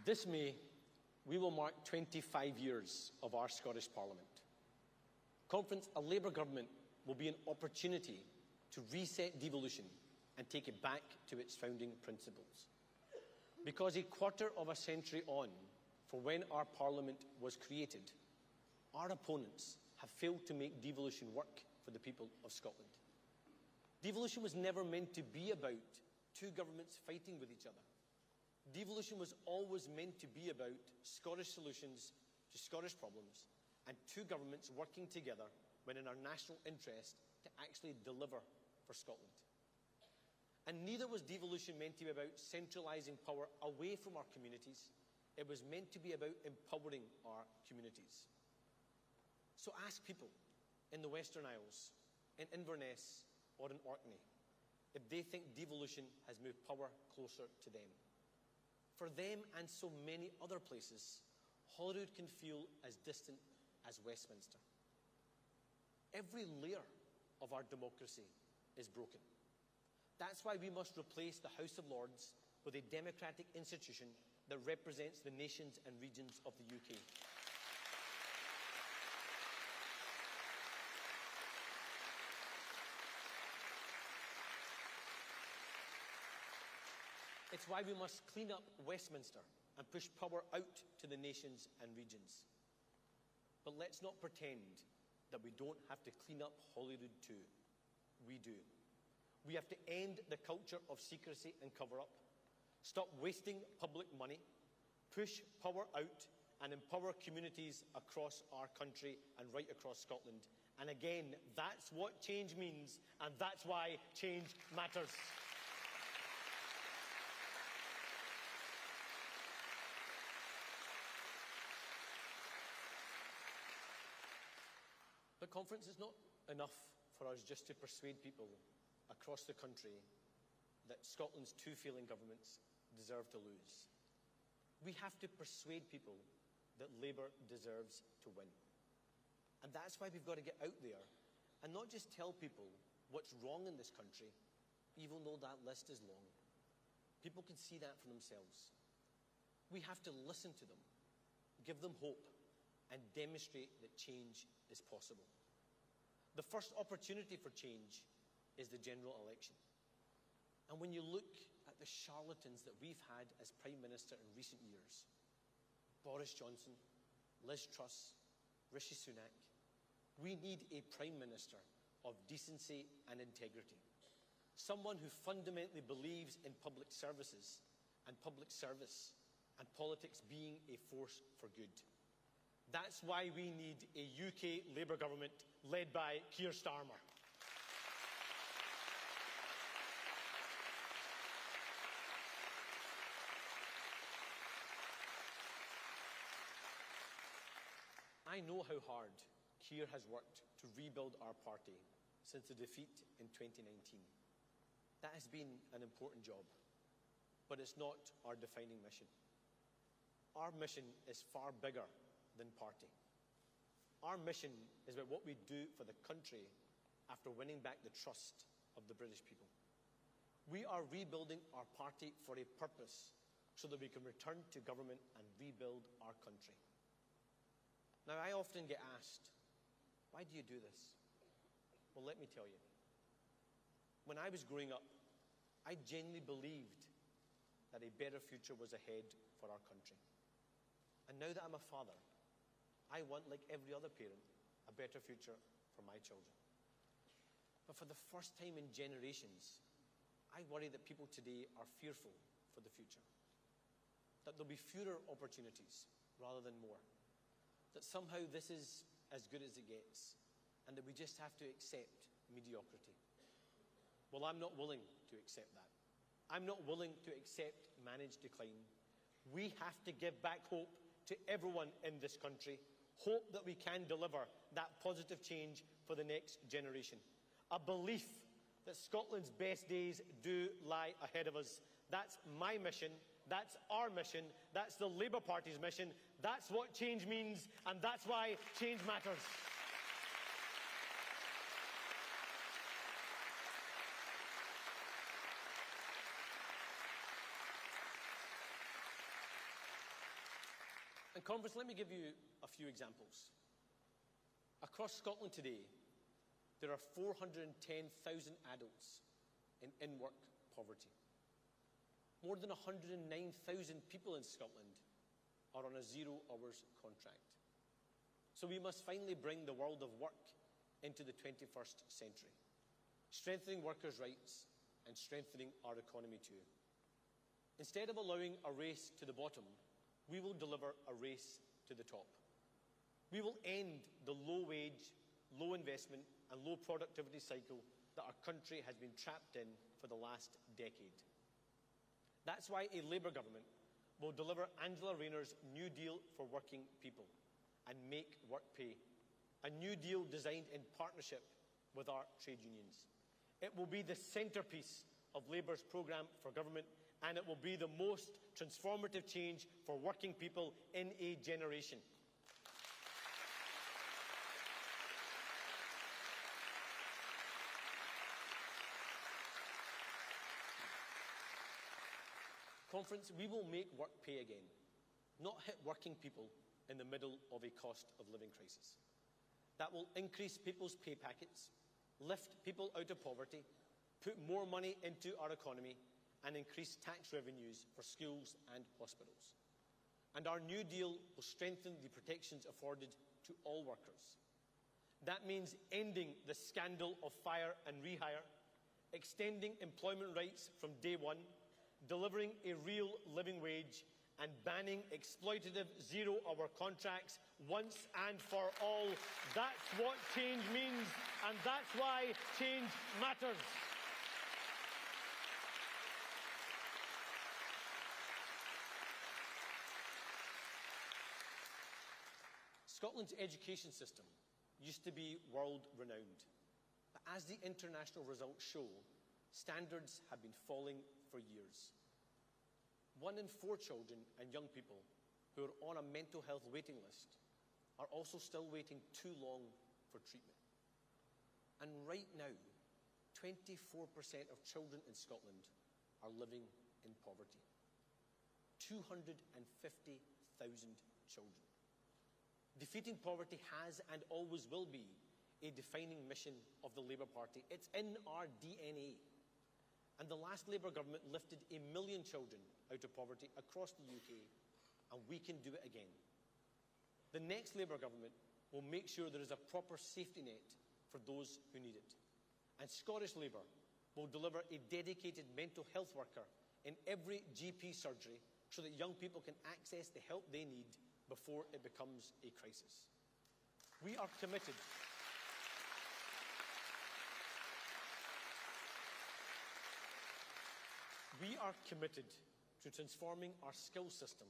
This May, we will mark 25 years of our Scottish Parliament. Conference, a Labour government will be an opportunity to reset devolution and take it back to its founding principles. Because a quarter of a century on from when our Parliament was created, our opponents have failed to make devolution work for the people of Scotland. Devolution was never meant to be about two governments fighting with each other. Devolution was always meant to be about Scottish solutions to Scottish problems and two governments working together when in our national interest to actually deliver for Scotland. And neither was devolution meant to be about centralising power away from our communities. It was meant to be about empowering our communities. So ask people in the Western Isles, in Inverness or in Orkney, if they think devolution has moved power closer to them. For them and so many other places, Holyrood can feel as distant as Westminster. Every layer of our democracy is broken. That's why we must replace the House of Lords with a democratic institution that represents the nations and regions of the UK. It's why we must clean up Westminster and push power out to the nations and regions. But let's not pretend that we don't have to clean up Holyrood too. We do. We have to end the culture of secrecy and cover-up, stop wasting public money, push power out, and empower communities across our country and right across Scotland. And again, that's what change means, and that's why change matters. But conference is not enough for us just to persuade people across the country that Scotland's two failing governments deserve to lose. We have to persuade people that Labour deserves to win. And that's why we've got to get out there and not just tell people what's wrong in this country, even though that list is long. People can see that for themselves. We have to listen to them, give them hope, and demonstrate that change is possible. The first opportunity for change is the general election. And when you look at the charlatans that we've had as Prime Minister in recent years, Boris Johnson, Liz Truss, Rishi Sunak, we need a Prime Minister of decency and integrity. Someone who fundamentally believes in public services and public service and politics being a force for good. That's why we need a UK Labour government led by Keir Starmer. I know how hard Keir has worked to rebuild our party since the defeat in 2019. That has been an important job, but it's not our defining mission. Our mission is far bigger than party. Our mission is about what we do for the country after winning back the trust of the British people. We are rebuilding our party for a purpose so that we can return to government and rebuild our country. Now, I often get asked, why do you do this? Well, let me tell you. When I was growing up, I genuinely believed that a better future was ahead for our country. And now that I'm a father, I want, like every other parent, a better future for my children. But for the first time in generations, I worry that people today are fearful for the future. That there'll be fewer opportunities rather than more. That somehow this is as good as it gets, and that we just have to accept mediocrity. Well, I'm not willing to accept that. I'm not willing to accept managed decline. We have to give back hope to everyone in this country, hope that we can deliver that positive change for the next generation. A belief that Scotland's best days do lie ahead of us. That's my mission. That's our mission. That's the Labour Party's mission. That's what change means, and that's why change matters. And conference, let me give you a few examples. Across Scotland today, there are 410,000 adults in in-work poverty. More than 109,000 people in Scotland are on a 0 hours contract. So we must finally bring the world of work into the 21st century, strengthening workers' rights and strengthening our economy too. Instead of allowing a race to the bottom, we will deliver a race to the top. We will end the low wage, low investment and low productivity cycle that our country has been trapped in for the last decade. That's why a Labour government will deliver Angela Rayner's New Deal for working people and make work pay. A new deal designed in partnership with our trade unions. It will be the centrepiece of Labour's programme for government, and it will be the most transformative change for working people in a generation. Conference, we will make work pay again, not hit working people in the middle of a cost of living crisis. That will increase people's pay packets, lift people out of poverty, put more money into our economy, and increase tax revenues for schools and hospitals. And our new deal will strengthen the protections afforded to all workers. That means ending the scandal of fire and rehire, extending employment rights from day one, delivering a real living wage, and banning exploitative zero-hour contracts once and for all. That's what change means, and that's why change matters. Scotland's education system used to be world-renowned, but as the international results show, standards have been falling for years. 1 in 4 children and young people who are on a mental health waiting list are also still waiting too long for treatment. And right now, 24% of children in Scotland are living in poverty. 250,000 children. Defeating poverty has and always will be a defining mission of the Labour Party. It's in our DNA. And the last Labour government lifted 1 million children out of poverty across the UK, and we can do it again. The next Labour government will make sure there is a proper safety net for those who need it. And Scottish Labour will deliver a dedicated mental health worker in every GP surgery so that young people can access the help they need before it becomes a crisis. We are committed. We are committed to transforming our skills system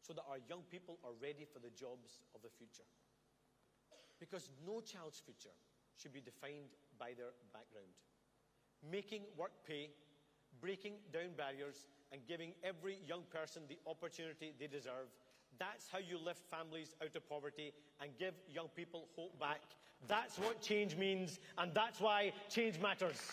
so that our young people are ready for the jobs of the future. Because no child's future should be defined by their background. Making work pay, breaking down barriers, and giving every young person the opportunity they deserve, that's how you lift families out of poverty and give young people hope back. That's what change means, and that's why change matters.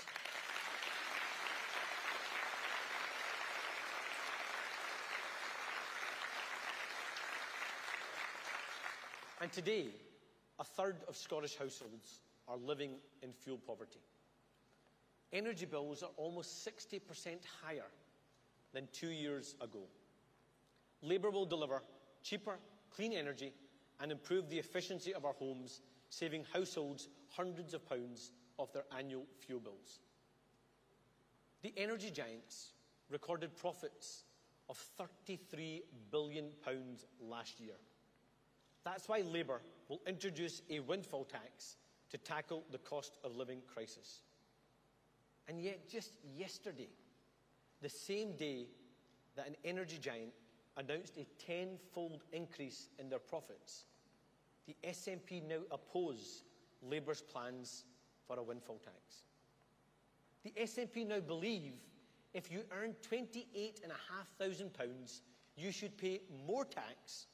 And today, 1/3 of Scottish households are living in fuel poverty. Energy bills are almost 60% higher than 2 years ago. Labour will deliver cheaper, clean energy and improve the efficiency of our homes, saving households hundreds of pounds of their annual fuel bills. The energy giants recorded profits of £33 billion last year. That's why Labour will introduce a windfall tax to tackle the cost of living crisis. And yet, just yesterday, the same day that an energy giant announced a 10-fold increase in their profits, the SNP now oppose Labour's plans for a windfall tax. The SNP now believe if you earn £28,500, you should pay more tax,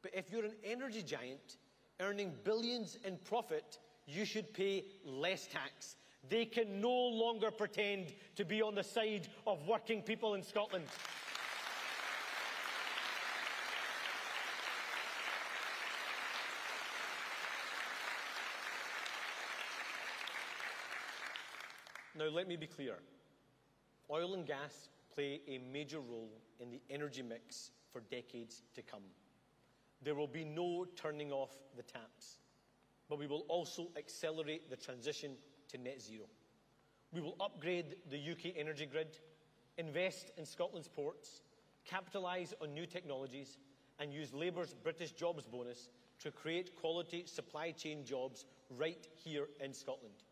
but if you're an energy giant earning billions in profit, you should pay less tax. They can no longer pretend to be on the side of working people in Scotland. Now, let me be clear. Oil and gas play a major role in the energy mix for decades to come. There will be no turning off the taps, but we will also accelerate the transition to net zero. We will upgrade the UK energy grid, invest in Scotland's ports, capitalise on new technologies, and use Labour's British Jobs bonus to create quality supply chain jobs right here in Scotland.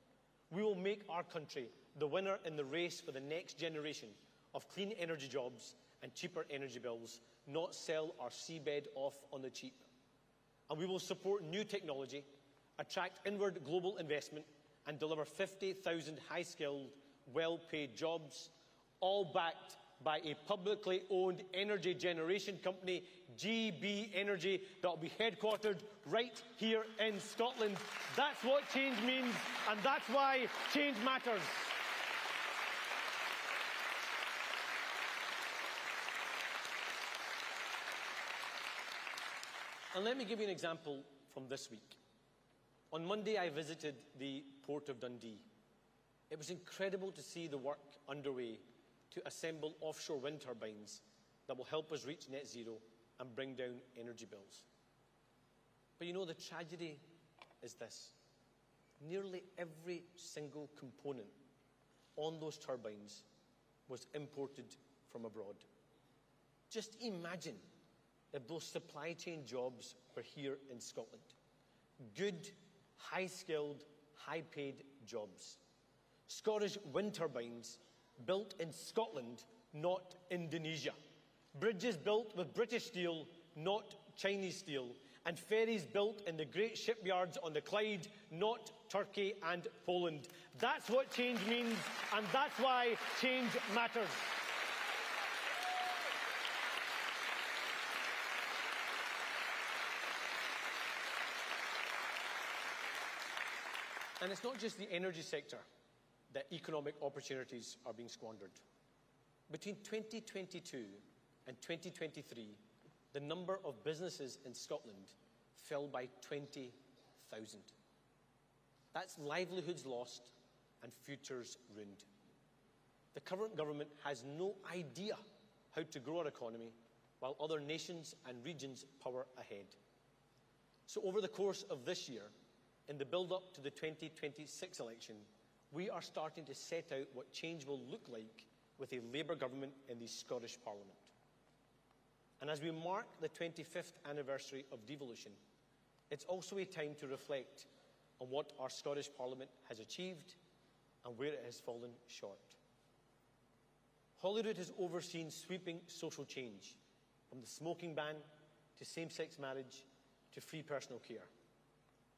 We will make our country the winner in the race for the next generation of clean energy jobs and cheaper energy bills, not sell our seabed off on the cheap. And we will support new technology, attract inward global investment, and deliver 50,000 high-skilled, well-paid jobs, all backed by a publicly owned energy generation company, GB Energy, that will be headquartered right here in Scotland. That's what change means, and that's why change matters. And let me give you an example from this week. On Monday, I visited the Port of Dundee. It was incredible to see the work underway to assemble offshore wind turbines that will help us reach net zero and bring down energy bills. But you know, the tragedy is this. Nearly every single component on those turbines was imported from abroad. Just imagine if those supply chain jobs were here in Scotland. Good, high-skilled, high-paid jobs. Scottish wind turbines built in Scotland, not Indonesia. Bridges built with British steel, not Chinese steel. And ferries built in the great shipyards on the Clyde, not Turkey and Poland. That's what change means, and that's why change matters. And it's not just the energy sector that economic opportunities are being squandered. Between 2022 and 2023, the number of businesses in Scotland fell by 20,000. That's livelihoods lost and futures ruined. The current government has no idea how to grow our economy while other nations and regions power ahead. So over the course of this year, in the build-up to the 2026 election, we are starting to set out what change will look like with a Labour government in the Scottish Parliament. And as we mark the 25th anniversary of devolution, it's also a time to reflect on what our Scottish Parliament has achieved and where it has fallen short. Holyrood has overseen sweeping social change, from the smoking ban to same-sex marriage to free personal care.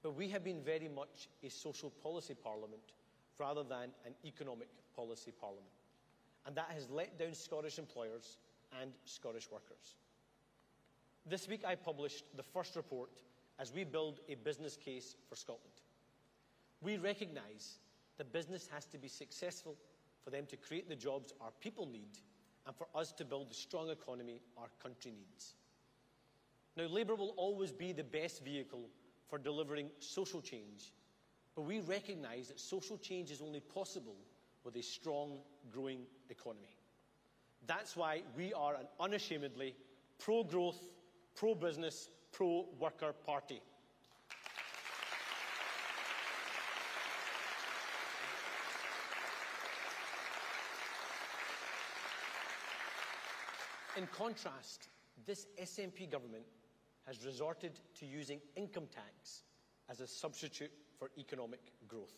But we have been very much a social policy parliament rather than an economic policy parliament. And that has let down Scottish employers and Scottish workers. This week I published the first report as we build a business case for Scotland. We recognise that business has to be successful for them to create the jobs our people need and for us to build the strong economy our country needs. Now, Labour will always be the best vehicle for delivering social change, but we recognise that social change is only possible with a strong, growing economy. That's why we are an unashamedly pro-growth, pro-business, pro-worker party. In contrast, this SNP government has resorted to using income tax as a substitute for economic growth.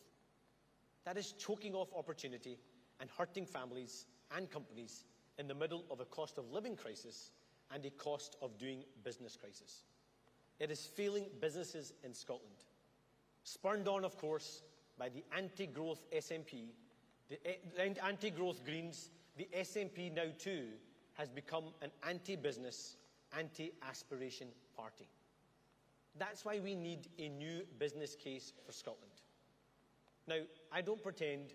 That is choking off opportunity and hurting families and companies in the middle of a cost of living crisis and a cost of doing business crisis. It is failing businesses in Scotland. Spurned on, of course, by the anti-growth SNP, the anti-growth Greens, the SNP now too has become an anti-business, anti-aspiration party. That's why we need a new business case for Scotland. Now, I don't pretend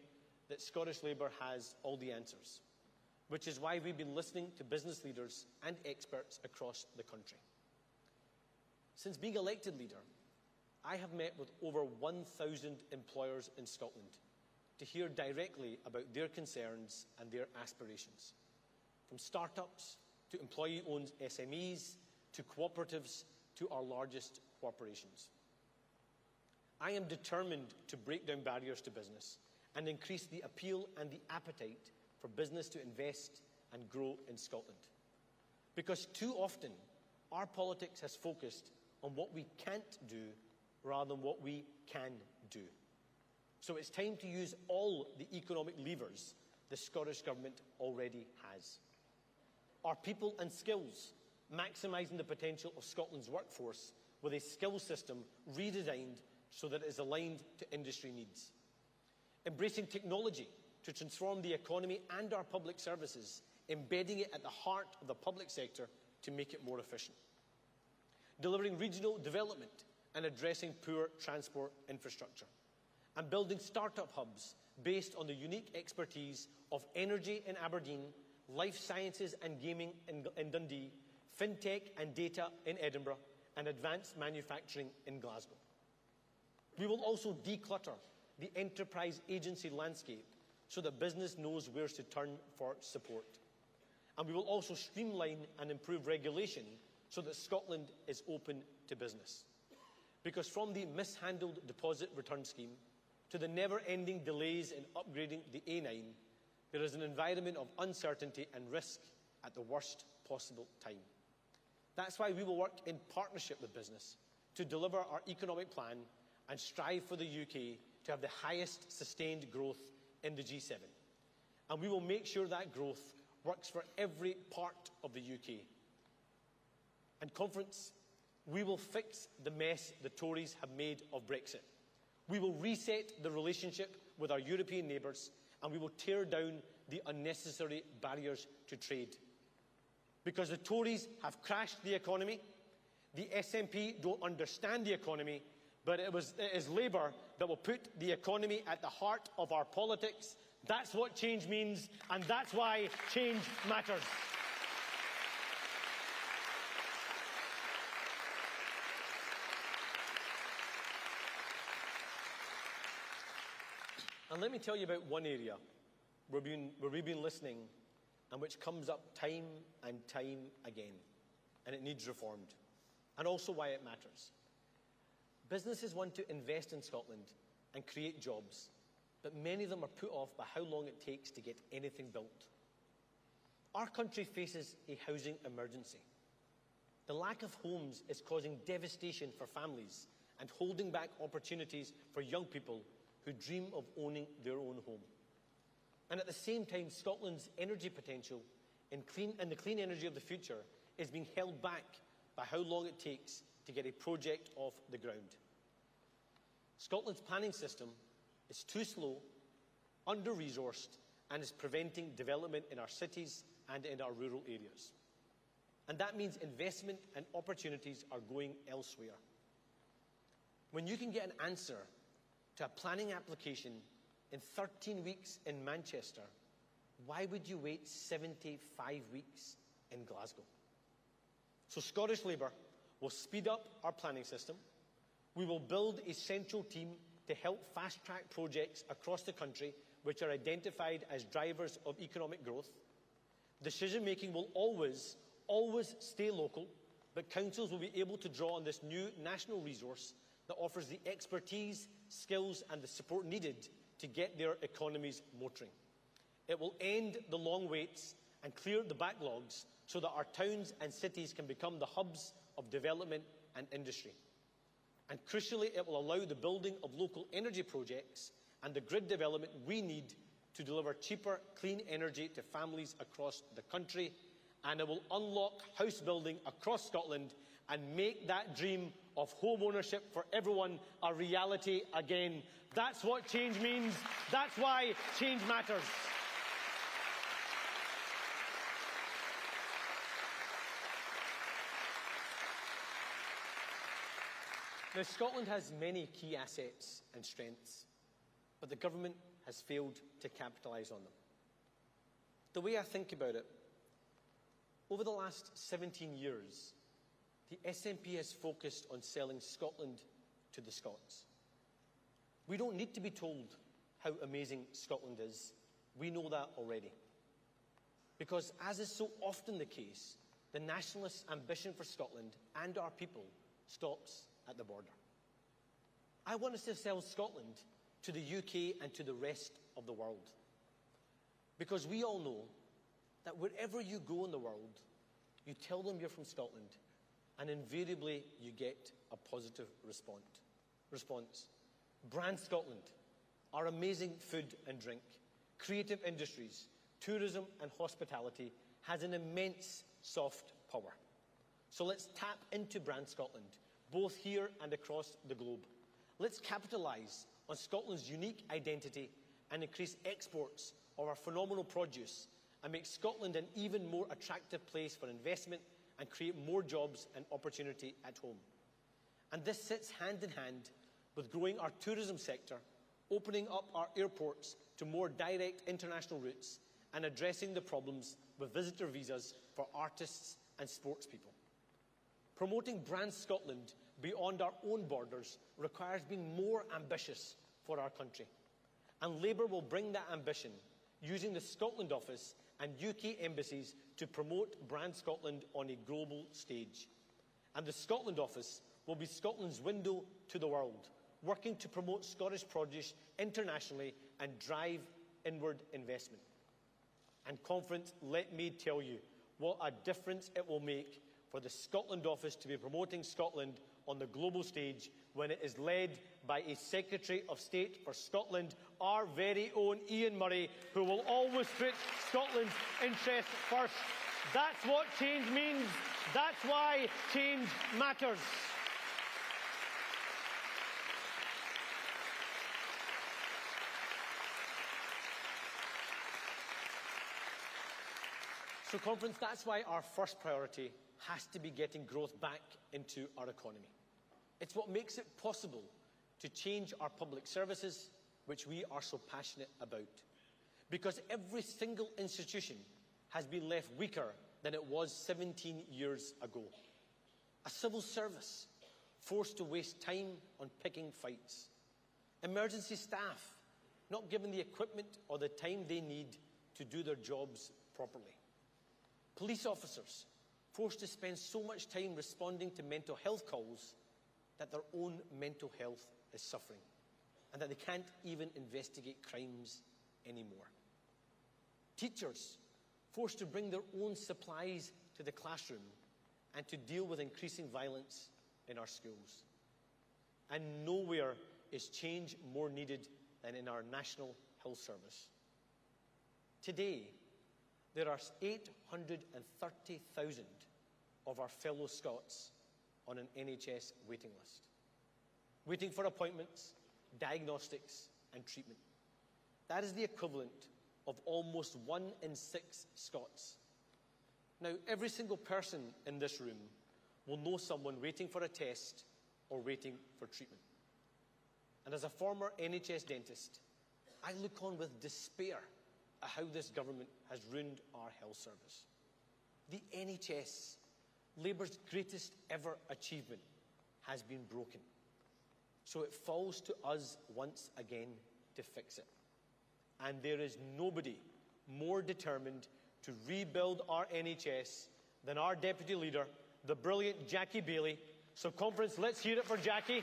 that Scottish Labour has all the answers, which is why we've been listening to business leaders and experts across the country. Since being elected leader, I have met with over 1,000 employers in Scotland to hear directly about their concerns and their aspirations. From startups to employee-owned SMEs to cooperatives to our largest corporations. I am determined to break down barriers to business and increase the appeal and the appetite for business to invest and grow in Scotland. Because too often, our politics has focused on what we can't do rather than what we can do. So it's time to use all the economic levers the Scottish Government already has. Our people and skills, maximising the potential of Scotland's workforce with a skills system redesigned so that it is aligned to industry needs. Embracing technology to transform the economy and our public services, embedding it at the heart of the public sector to make it more efficient. Delivering regional development and addressing poor transport infrastructure. And building start-up hubs based on the unique expertise of energy in Aberdeen, life sciences and gaming in Dundee, fintech and data in Edinburgh, and advanced manufacturing in Glasgow. We will also declutter the enterprise agency landscape so that business knows where to turn for support. And we will also streamline and improve regulation so that Scotland is open to business. Because from the mishandled deposit return scheme to the never-ending delays in upgrading the A9, there is an environment of uncertainty and risk at the worst possible time. That's why we will work in partnership with business to deliver our economic plan and strive for the UK to have the highest sustained growth in the G7. And we will make sure that growth works for every part of the UK. And conference, we will fix the mess the Tories have made of Brexit. We will reset the relationship with our European neighbours, and we will tear down the unnecessary barriers to trade. Because the Tories have crashed the economy, the SNP don't understand the economy, but it is Labour that will put the economy at the heart of our politics. That's what change means, and that's why change matters. And let me tell you about one area where we've been listening and which comes up time and time again, and it needs reformed, and also why it matters. Businesses want to invest in Scotland and create jobs, but many of them are put off by how long it takes to get anything built. Our country faces a housing emergency. The lack of homes is causing devastation for families and holding back opportunities for young people who dream of owning their own home. And at the same time, Scotland's energy potential in the clean energy of the future is being held back by how long it takes to get a project off the ground. Scotland's planning system is too slow, under-resourced, and is preventing development in our cities and in our rural areas. And that means investment and opportunities are going elsewhere. When you can get an answer to a planning application in 13 weeks in Manchester, why would you wait 75 weeks in Glasgow? So Scottish Labour will speed up our planning system. We will build a central team to help fast-track projects across the country which are identified as drivers of economic growth. Decision-making will always stay local, but councils will be able to draw on this new national resource that offers the expertise, skills and the support needed to get their economies motoring. It will end the long waits and clear the backlogs so that our towns and cities can become the hubs of development and industry. And crucially, it will allow the building of local energy projects and the grid development we need to deliver cheaper, clean energy to families across the country. And it will unlock house building across Scotland and make that dream of home ownership for everyone a reality again. That's what change means. That's why change matters. Now, Scotland has many key assets and strengths, but the government has failed to capitalise on them. The way I think about it, over the last 17 years, the SNP has focused on selling Scotland to the Scots. We don't need to be told how amazing Scotland is. We know that already. Because, as is so often the case, the nationalist ambition for Scotland and our people stops at the border. I want us to sell Scotland to the UK and to the rest of the world. Because we all know that wherever you go in the world, you tell them you're from Scotland, and invariably you get a positive response. Brand Scotland, our amazing food and drink, creative industries, tourism and hospitality has an immense soft power. So let's tap into Brand Scotland, both here and across the globe. Let's capitalise on Scotland's unique identity and increase exports of our phenomenal produce and make Scotland an even more attractive place for investment and create more jobs and opportunity at home. And this sits hand in hand with growing our tourism sector, opening up our airports to more direct international routes, and addressing the problems with visitor visas for artists and sports people. Promoting Brand Scotland beyond our own borders requires being more ambitious for our country. And Labour will bring that ambition using the Scotland Office and UK embassies to promote Brand Scotland on a global stage. And the Scotland Office will be Scotland's window to the world, working to promote Scottish produce internationally and drive inward investment. And conference, let me tell you what a difference it will make for the Scotland Office to be promoting Scotland on the global stage when it is led by a Secretary of State for Scotland, our very own Ian Murray, who will always put Scotland's interests first. That's what change means. That's why change matters. So, Conference, that's why our first priority has to be getting growth back into our economy. It's what makes it possible to change our public services, which we are so passionate about. Because every single institution has been left weaker than it was 17 years ago. A civil service forced to waste time on picking fights. Emergency staff not given the equipment or the time they need to do their jobs properly. Police officers forced to spend so much time responding to mental health calls that their own mental health is suffering and that they can't even investigate crimes anymore. Teachers forced to bring their own supplies to the classroom and to deal with increasing violence in our schools. And nowhere is change more needed than in our National Health Service. Today, there are 830,000 of our fellow Scots on an NHS waiting list, waiting for appointments, diagnostics and treatment. That is the equivalent of almost 1 in 6 Scots. Now, every single person in this room will know someone waiting for a test or waiting for treatment. And as a former NHS dentist, I look on with despair at how this government has ruined our health service. The NHS, Labour's greatest ever achievement, has been broken. So it falls to us once again to fix it. And there is nobody more determined to rebuild our NHS than our Deputy Leader, the brilliant Jackie Baillie. So, Conference, let's hear it for Jackie.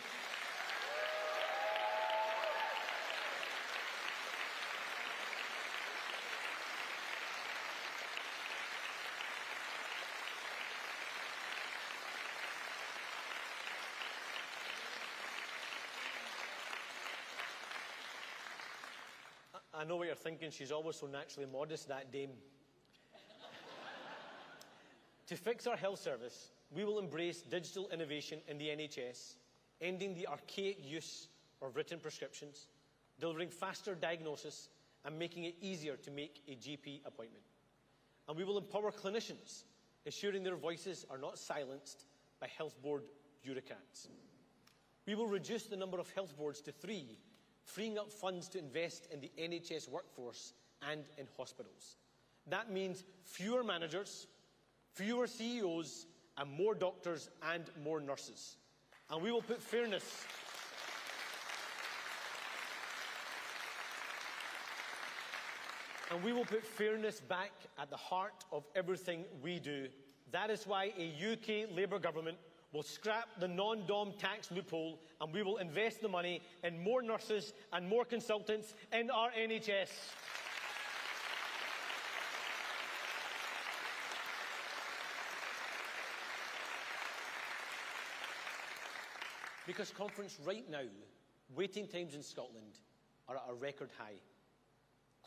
I know what you're thinking, she's always so naturally modest, that dame. To fix our health service, we will embrace digital innovation in the NHS, ending the archaic use of written prescriptions, delivering faster diagnosis and making it easier to make a GP appointment. And we will empower clinicians, ensuring their voices are not silenced by health board bureaucrats. We will reduce the number of health boards to 3, freeing up funds to invest in the NHS workforce and in hospitals. That means fewer managers, fewer CEOs, and more doctors and more nurses. And we will put fairness back at the heart of everything we do. That is why a UK Labour government will scrap the non-dom tax loophole, and we will invest the money in more nurses and more consultants in our NHS. Because, Conference, right now, waiting times in Scotland are at a record high.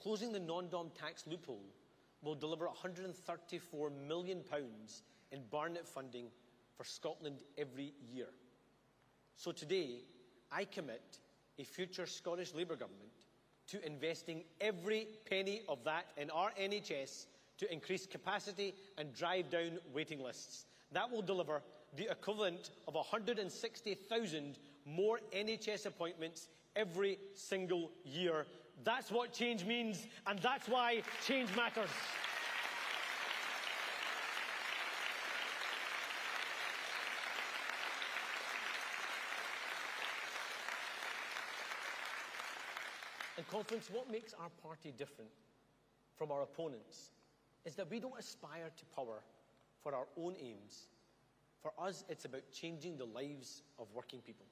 Closing the non-dom tax loophole will deliver £134 million in Barnett funding for Scotland every year. So today, I commit a future Scottish Labour government to investing every penny of that in our NHS to increase capacity and drive down waiting lists. That will deliver the equivalent of 160,000 more NHS appointments every single year. That's what change means, and that's why change matters. And, Conference, what makes our party different from our opponents is that we don't aspire to power for our own aims. For us, it's about changing the lives of working people.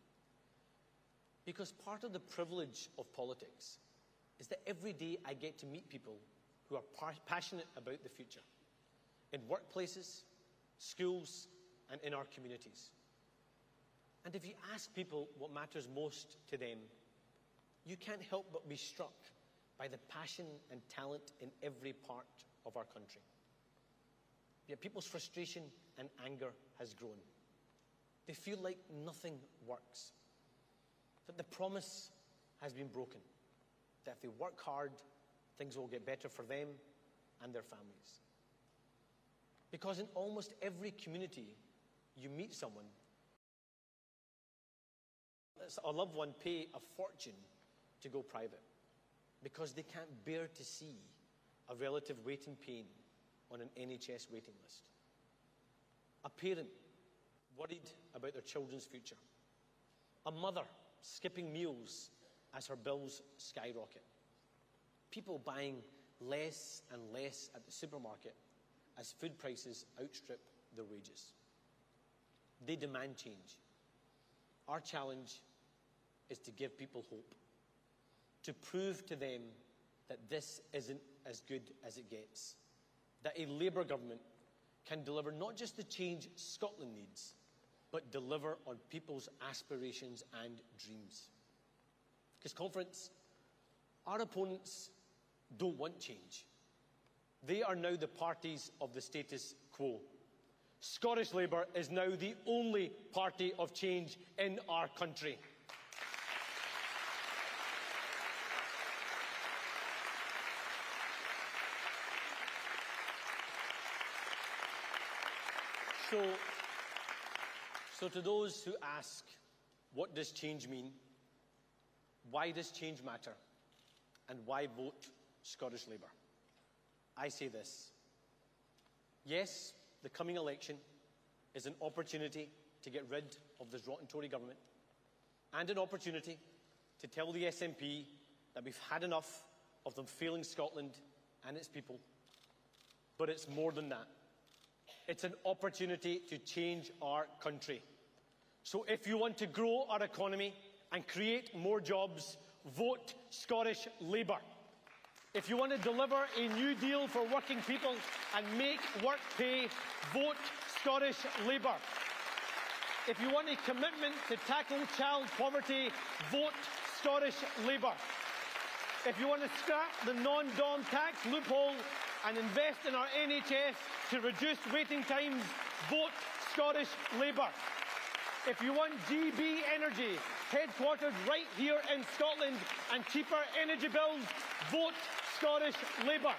Because part of the privilege of politics is that every day I get to meet people who are passionate about the future. In workplaces, schools, and in our communities. And if you ask people what matters most to them, you can't help but be struck by the passion and talent in every part of our country. Yet people's frustration and anger has grown. They feel like nothing works, that the promise has been broken, that if they work hard, things will get better for them and their families. Because in almost every community, you meet someone, a loved one pay a fortune to go private because they can't bear to see a relative waiting pain on an NHS waiting list. A parent worried about their children's future. A mother skipping meals as her bills skyrocket. People buying less and less at the supermarket as food prices outstrip their wages. They demand change. Our challenge is to give people hope, to prove to them that this isn't as good as it gets, that a Labour government can deliver not just the change Scotland needs, but deliver on people's aspirations and dreams. Because, conference, our opponents don't want change. They are now the parties of the status quo. Scottish Labour is now the only party of change in our country. So to those who ask, what does change mean? Why does change matter? And why vote Scottish Labour? I say this. Yes, the coming election is an opportunity to get rid of this rotten Tory government and an opportunity to tell the SNP that we've had enough of them failing Scotland and its people. But it's more than that. It's an opportunity to change our country. So if you want to grow our economy and create more jobs, vote Scottish Labour. If you want to deliver a new deal for working people and make work pay, vote Scottish Labour. If you want a commitment to tackle child poverty, vote Scottish Labour. If you want to scrap the non-dom tax loophole and invest in our NHS to reduce waiting times, vote Scottish Labour. If you want GB Energy headquartered right here in Scotland and cheaper energy bills, vote Scottish Labour.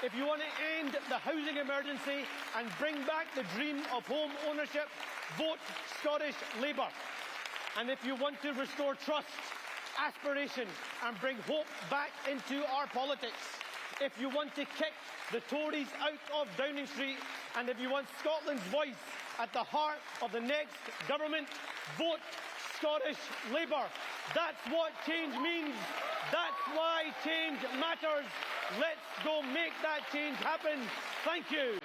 If you want to end the housing emergency and bring back the dream of home ownership, vote Scottish Labour. And if you want to restore trust, aspiration and bring hope back into our politics, if you want to kick the Tories out of Downing Street, and if you want Scotland's voice at the heart of the next government, vote Scottish Labour. That's what change means. That's why change matters. Let's go make that change happen. Thank you.